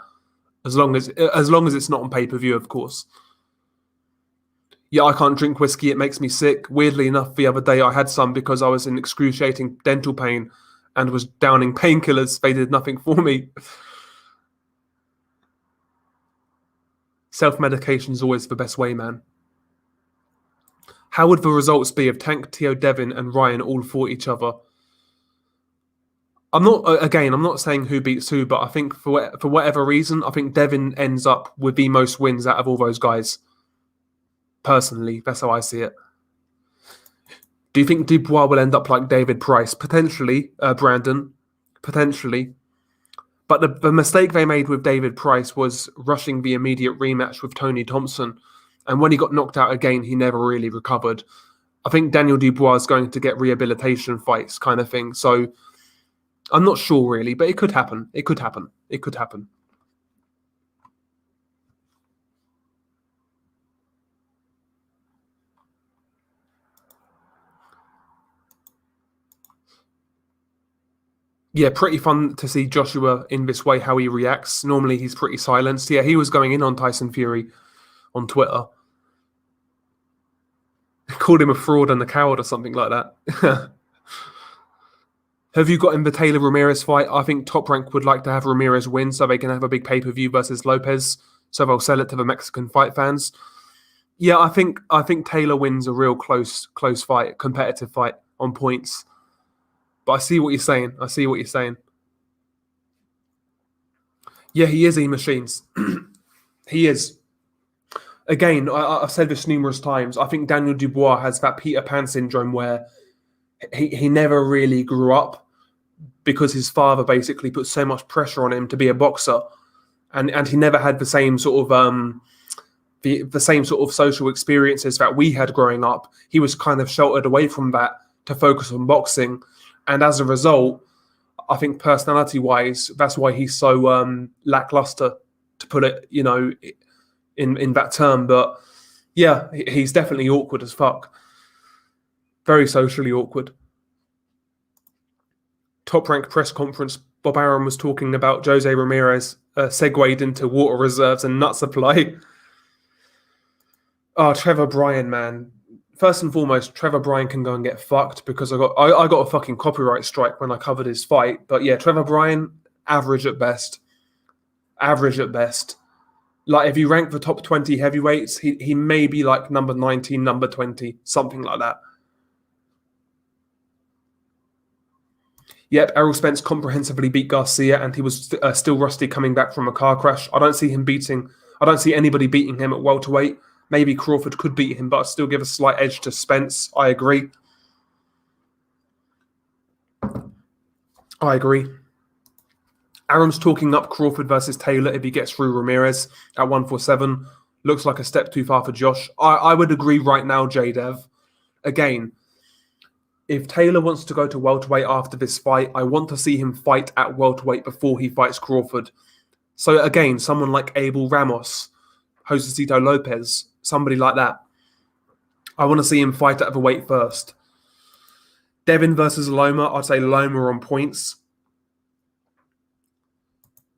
As long as it's not on pay-per-view, of course. Yeah, I can't drink whiskey. It makes me sick. Weirdly enough, the other day I had some because I was in excruciating dental pain and was downing painkillers. They did nothing for me. Self-medication is always the best way, man. How would the results be if Tank, Teo, Devin, and Ryan all fought each other? I'm not saying who beats who, but I think for whatever reason, I think Devin ends up with the most wins out of all those guys. Personally, that's how I see it. Do you think Dubois will end up like David Price? Potentially, Brandon. Potentially. But the mistake they made with David Price was rushing the immediate rematch with Tony Thompson. And when he got knocked out again, he never really recovered. I think Daniel Dubois is going to get rehabilitation fights kind of thing. So I'm not sure really, but it could happen. It could happen. It could happen. Yeah, pretty fun to see Joshua in this way, how he reacts. Normally he's pretty silenced. Yeah, he was going in on Tyson Fury on Twitter. Called him a fraud and a coward or something like that. Have you got in the Taylor Ramirez fight? I think Top Rank would like to have Ramirez win so they can have a big pay-per-view versus Lopez. So they'll sell it to the Mexican fight fans. Yeah, I think Taylor wins a real close fight, competitive fight on points. But I see what you're saying. Yeah, he is E-Machines. He is. Again, I've said this numerous times. I think Daniel Dubois has that Peter Pan syndrome where he never really grew up because his father basically put so much pressure on him to be a boxer, and he never had the same sort of the same sort of social experiences that we had growing up. He was kind of sheltered away from that to focus on boxing, and as a result, I think personality-wise, that's why he's so lackluster, to put it, in that term. But yeah, he's definitely awkward as fuck. Very socially awkward. Top Rank press conference, Bob Arum was talking about Jose Ramirez segued into water reserves and nut supply. Oh, Trevor Bryan, man. First and foremost, Trevor Bryan can go and get fucked because I got a fucking copyright strike when I covered his fight. But yeah, Trevor Bryan, average at best. Average at best. Like, if you rank the top 20 heavyweights, he may be like number 19, number 20, something like that. Yep, Errol Spence comprehensively beat Garcia, and he was still rusty coming back from a car crash. I don't see anybody beating him at welterweight. Maybe Crawford could beat him, but I still give a slight edge to Spence. I agree. Arum's talking up Crawford versus Taylor if he gets through Ramirez at 147. Looks like a step too far for Josh. I would agree right now, J-Dev. Again, if Taylor wants to go to welterweight after this fight, I want to see him fight at welterweight before he fights Crawford. So again, someone like Abel Ramos, Josecito Lopez, somebody like that. I want to see him fight at the weight first. Devin versus Loma, I'd say Loma on points.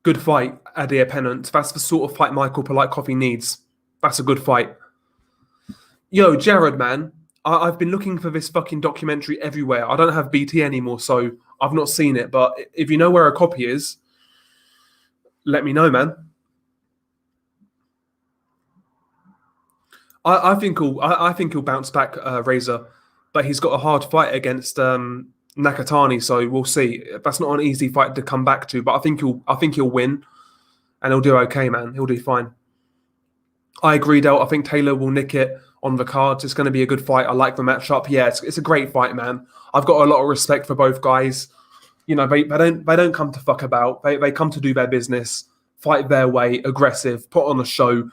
Good fight, Adir Pennant. That's the sort of fight Michael Polite Coffee needs. That's a good fight. Yo, Jared, man. I've been looking for this fucking documentary everywhere. I don't have BT anymore, so I've not seen it. But if you know where a copy is, let me know, man. I think he'll bounce back, Razor, but he's got a hard fight against Nakatani, so we'll see. That's not an easy fight to come back to, but I think he'll win, and he'll do okay, man. He'll do fine. I agree, Del. I think Taylor will nick it on the cards. It's going to be a good fight. I like the matchup. Yeah, it's a great fight, man. I've got a lot of respect for both guys. You know, they don't come to fuck about. They come to do their business, fight their way, aggressive, put on a show.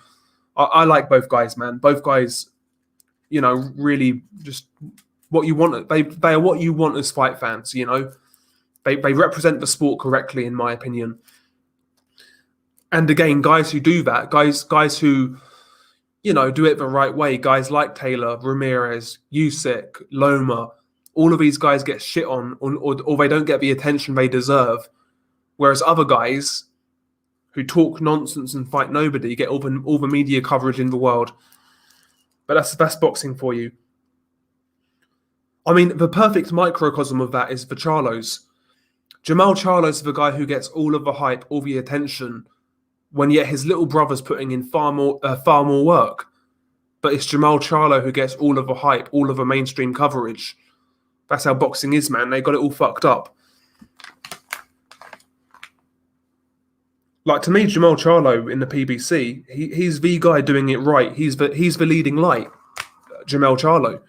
I like both guys, man. Both guys, really just what you want. They are what you want as fight fans. They represent the sport correctly, in my opinion. And again, guys who do that, guys who, do it the right way. Guys like Taylor, Ramirez, Usyk, Loma, all of these guys get shit on, or they don't get the attention they deserve. Whereas other guys who talk nonsense and fight nobody get all the media coverage in the world. But that's the best boxing for you. I mean, the perfect microcosm of that is the Charlos. Jamal Charlo's the guy who gets all of the hype, all the attention, when yet his little brother's putting in far more work. But it's Jamal Charlo who gets all of the hype, all of the mainstream coverage. That's how boxing is, man. They got it all fucked up. Like, to me, Jamal Charlo in the PBC, he's the guy doing it right. He's the leading light, Jamal Charlo.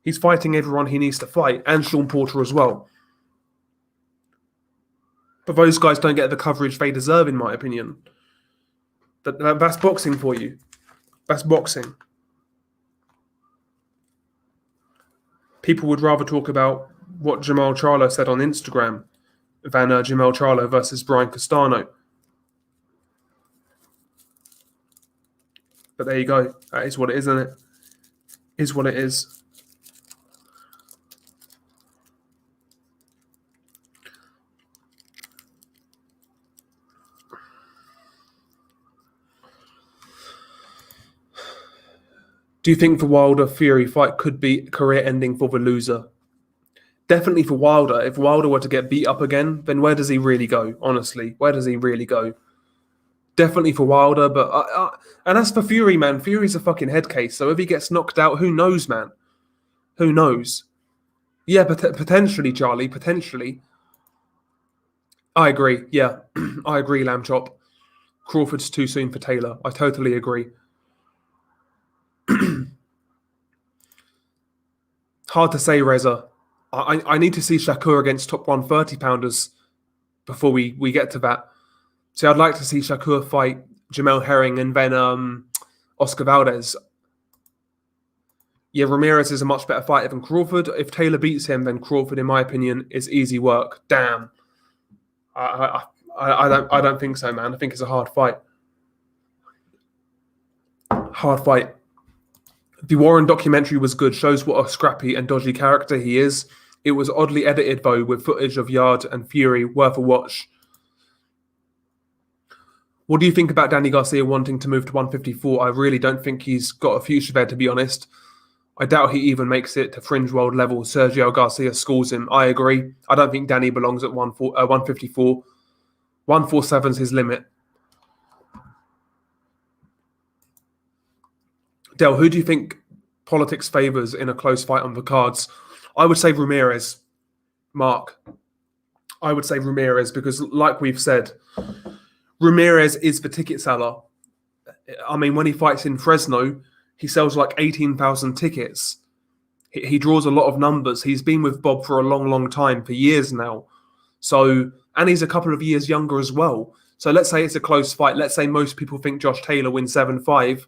He's fighting everyone he needs to fight, and Sean Porter as well. But those guys don't get the coverage they deserve, in my opinion. That's boxing for you. That's boxing. People would rather talk about what Jamal Charlo said on Instagram than Jamal Charlo versus Brian Castano. But there you go. That is what it is, isn't it? Is what it is. Do you think the Wilder Fury fight could be career ending for the loser? Definitely for Wilder. If Wilder were to get beat up again, then where does he really go? Honestly, where does he really go? Definitely for Wilder, but and as for Fury, man, Fury's a fucking head case. So if he gets knocked out, who knows, man? Who knows? Yeah, potentially, Charlie. Potentially. I agree. Yeah, I agree, Lamb Chop. Crawford's too soon for Taylor. I totally agree. Hard to say, Reza. I need to see Shakur against top 130 pounders before we get to that. So I'd like to see Shakur fight Jamel Herring and then Oscar Valdez. Yeah, Ramirez is a much better fighter than Crawford. If Taylor beats him, then Crawford, in my opinion, is easy work. Damn. I don't think so, man. I think it's a hard fight. Hard fight. The Warren documentary was good. Shows what a scrappy and dodgy character he is. It was oddly edited, though, with footage of Yard and Fury. Worth a watch. What do you think about Danny Garcia wanting to move to 154? I really don't think he's got a future there, to be honest. I doubt he even makes it to fringe world level. Sergio Garcia schools him. I agree. I don't think Danny belongs at 154. 147's his limit. Del, who do you think politics favours in a close fight on the cards? I would say Ramirez. Mark. I would say Ramirez because, like we've said, Ramirez is the ticket seller. I mean, when he fights in Fresno, he sells like 18,000 tickets. He draws a lot of numbers. He's been with Bob for a long, long time, for years now. So, and he's a couple of years younger as well. So let's say it's a close fight. Let's say most people think Josh Taylor wins 7-5.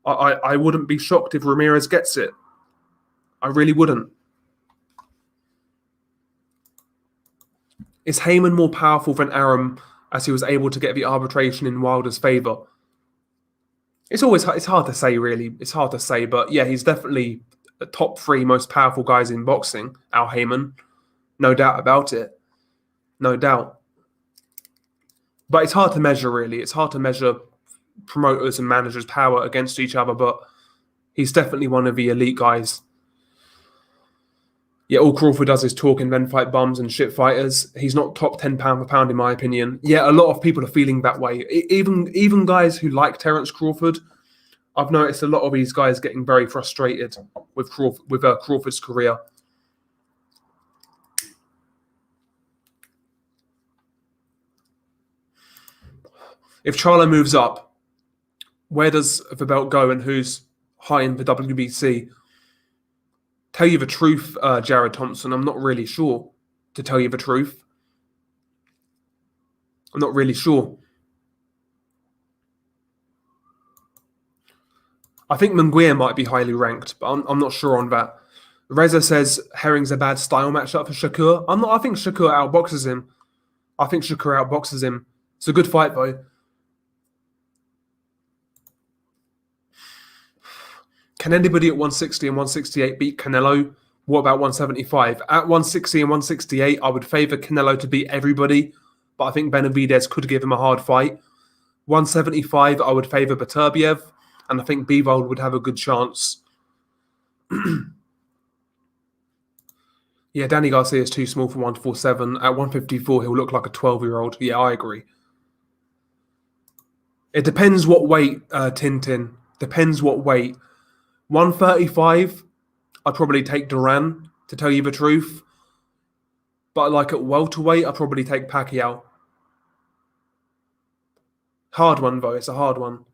I wouldn't be shocked if Ramirez gets it. I really wouldn't. Is Heyman more powerful than Arum as he was able to get the arbitration in Wilder's favour? It's hard to say, really. It's hard to say, but yeah, he's definitely the top 3 most powerful guys in boxing, Al Heyman. No doubt about it. No doubt. But it's hard to measure, really. It's hard to measure promoters and managers' power against each other, but he's definitely one of the elite guys. Yeah, all Crawford does is talk and then fight bums and shit fighters. He's not top 10 pound for pound, in my opinion. Yeah, a lot of people are feeling that way. Even guys who like Terence Crawford, I've noticed a lot of these guys getting very frustrated with Crawford's career. If Charlo moves up, where does the belt go and who's high in the WBC? Tell you the truth, Jared Thompson, I'm not really sure. To tell you the truth, I'm not really sure. I think Munguia might be highly ranked, but I'm not sure on that. Reza says Herring's a bad style matchup for Shakur. I think Shakur outboxes him. It's a good fight, though. Can anybody at 160 and 168 beat Canelo? What about 175? At 160 and 168, I would favour Canelo to beat everybody, but I think Benavidez could give him a hard fight. 175, I would favour Beterbiev, and I think Bivol would have a good chance. Yeah, Danny Garcia is too small for 147. At 154, he'll look like a 12-year-old. Yeah, I agree. It depends what weight, Tintin. Depends what weight. 135, I'd probably take Duran, to tell you the truth. But like at welterweight, I'd probably take Pacquiao. Hard one, though. It's a hard one.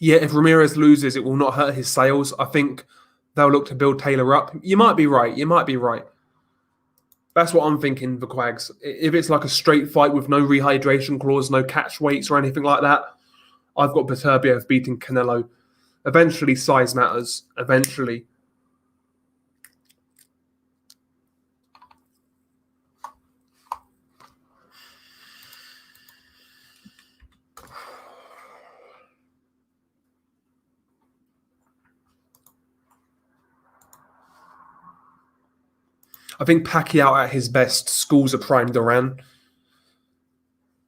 Yeah, if Ramirez loses, it will not hurt his sales. I think they'll look to build Taylor up. You might be right. That's what I'm thinking, the Quags. If it's like a straight fight with no rehydration clause, no catch weights or anything like that, I've got Beterbiev beating Canelo. Eventually, size matters. Eventually. I think Pacquiao at his best schools a prime Duran.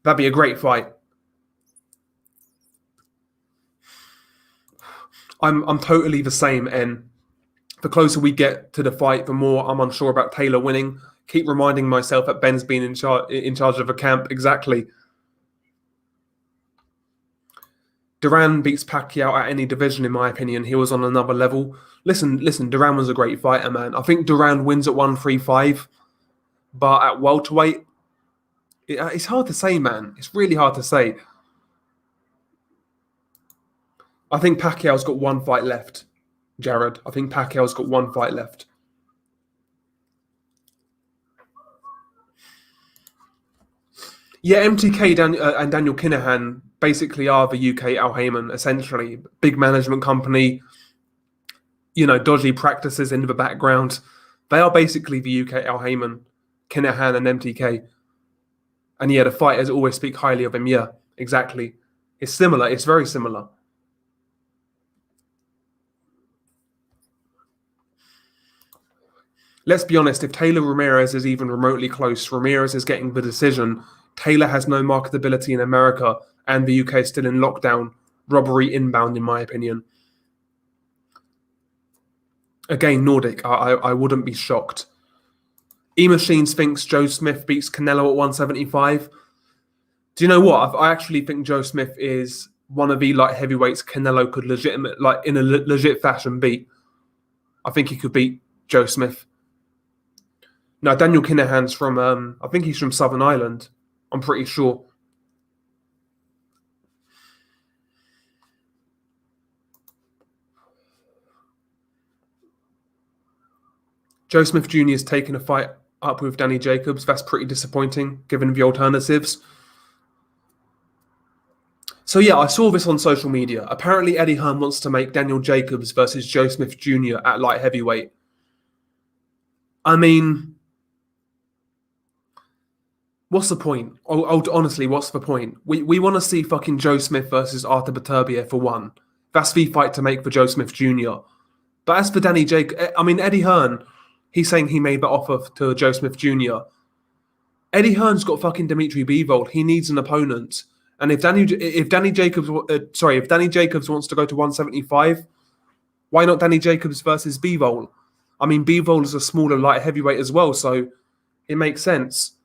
That'd be a great fight. I'm totally the same, and the closer we get to the fight, the more I'm unsure about Taylor winning. Keep reminding myself that Ben's been in charge of a camp. Exactly. Duran beats Pacquiao at any division, in my opinion. He was on another level. Listen. Duran was a great fighter, man. I think Duran wins at 135, but at welterweight, it's hard to say, man. It's really hard to say. I think Pacquiao's got one fight left, Jared. I think Pacquiao's got one fight left. Yeah, MTK and Daniel Kinahan basically are the UK Al Heyman, essentially. Big management company, dodgy practices in the background. They are basically the UK Al Heyman, Kinahan and MTK. And yeah, the fighters always speak highly of him. Yeah, exactly. It's similar. It's very similar. Let's be honest, if Taylor Ramirez is even remotely close, Ramirez is getting the decision. Taylor has no marketability in America, and the UK is still in lockdown. Robbery inbound, in my opinion. Again, Nordic, I wouldn't be shocked. E-Machines thinks Joe Smith beats Canelo at 175. Do you know what? I actually think Joe Smith is one of the light heavyweights Canelo could in a legit fashion beat. I think he could beat Joe Smith. No, Daniel Kinahan's from, I think he's from Southern Ireland. I'm pretty sure. Joe Smith Jr. has taken a fight up with Danny Jacobs. That's pretty disappointing, given the alternatives. So yeah, I saw this on social media. Apparently, Eddie Hearn wants to make Daniel Jacobs versus Joe Smith Jr. at light heavyweight. I mean, what's the point? Honestly, what's the point? We want to see fucking Joe Smith versus Artur Beterbiev for one. That's the fight to make for Joe Smith Jr. But as for Danny Jacobs, Eddie Hearn, he's saying he made the offer to Joe Smith Jr. Eddie Hearn's got fucking Dimitri Bivol. He needs an opponent. And if Danny Jacobs wants to go to 175, why not Danny Jacobs versus Bivol? I mean, Bivol is a smaller light heavyweight as well, so it makes sense.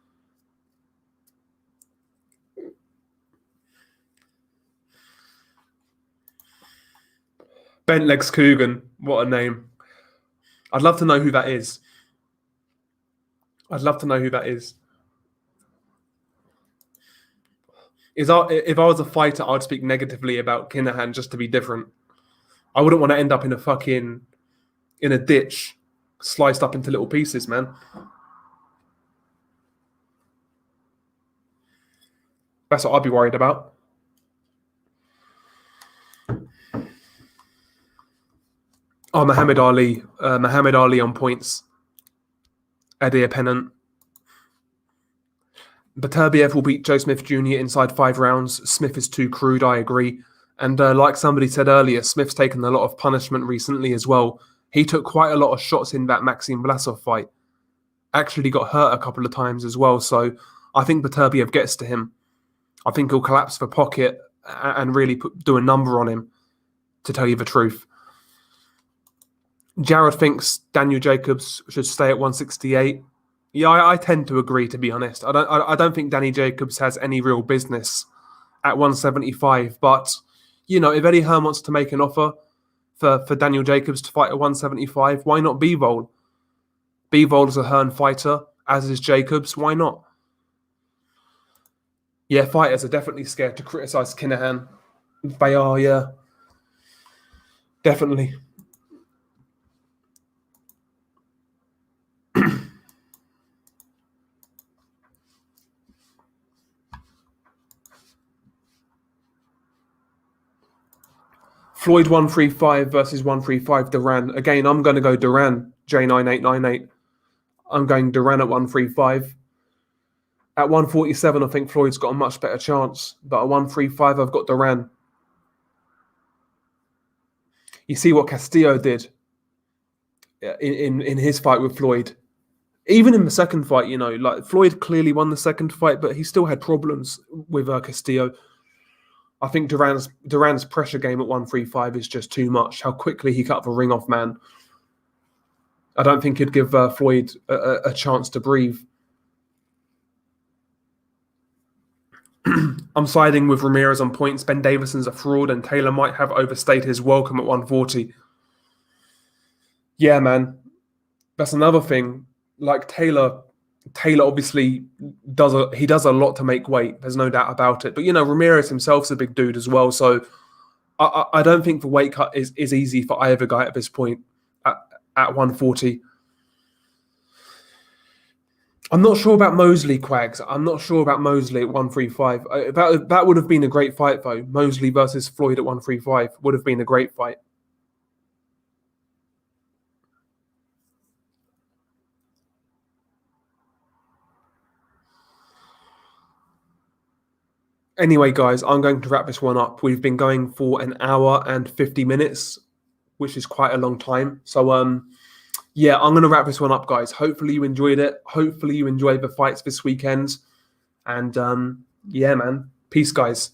Bentlegs Coogan, what a name. I'd love to know who that is. If I was a fighter, I'd speak negatively about Kinahan just to be different. I wouldn't want to end up in a ditch, sliced up into little pieces, man. That's what I'd be worried about. Oh, Muhammad Ali on points. Eddie a pennant. Beterbiev will beat Joe Smith Jr. inside 5 rounds. Smith is too crude, I agree. And like somebody said earlier, Smith's taken a lot of punishment recently as well. He took quite a lot of shots in that Maxim Vlasov fight. Actually got hurt a couple of times as well. So I think Beterbiev gets to him. I think he'll collapse the pocket and really do a number on him, to tell you the truth. Jared thinks Daniel Jacobs should stay at 168. Yeah, I tend to agree, to be honest. I don't think Danny Jacobs has any real business at 175. But, if Eddie Hearn wants to make an offer for Daniel Jacobs to fight at 175, why not Bivol? Bivol is a Hearn fighter, as is Jacobs. Why not? Yeah, fighters are definitely scared to criticise Kinahan. They are, yeah. Definitely. Floyd 135 versus 135 Duran. Again, I'm going to go Duran, J9898. I'm going Duran at 135. At 147, I think Floyd's got a much better chance. But at 135, I've got Duran. You see what Castillo did in his fight with Floyd. Even in the second fight, Floyd clearly won the second fight, but he still had problems with Castillo. I think Duran's pressure game at 135 is just too much. How quickly he cut the ring off, man. I don't think he'd give Floyd a chance to breathe. I'm siding with Ramirez on points. Ben Davison's a fraud, and Taylor might have overstayed his welcome at 140. Yeah, man. That's another thing. Like Taylor obviously does a lot to make weight. There's no doubt about it. But Ramirez himself's a big dude as well. So I don't think the weight cut is easy for either guy at this point at 140. I'm not sure about Mosley, Quags. I'm not sure about Mosley at 135. That would have been a great fight, though. Mosley versus Floyd at 135 would have been a great fight. Anyway, guys, I'm going to wrap this one up. We've been going for an hour and 50 minutes, which is quite a long time. So, yeah, I'm going to wrap this one up, guys. Hopefully you enjoyed it. Hopefully you enjoyed the fights this weekend. And, yeah, man. Peace, guys.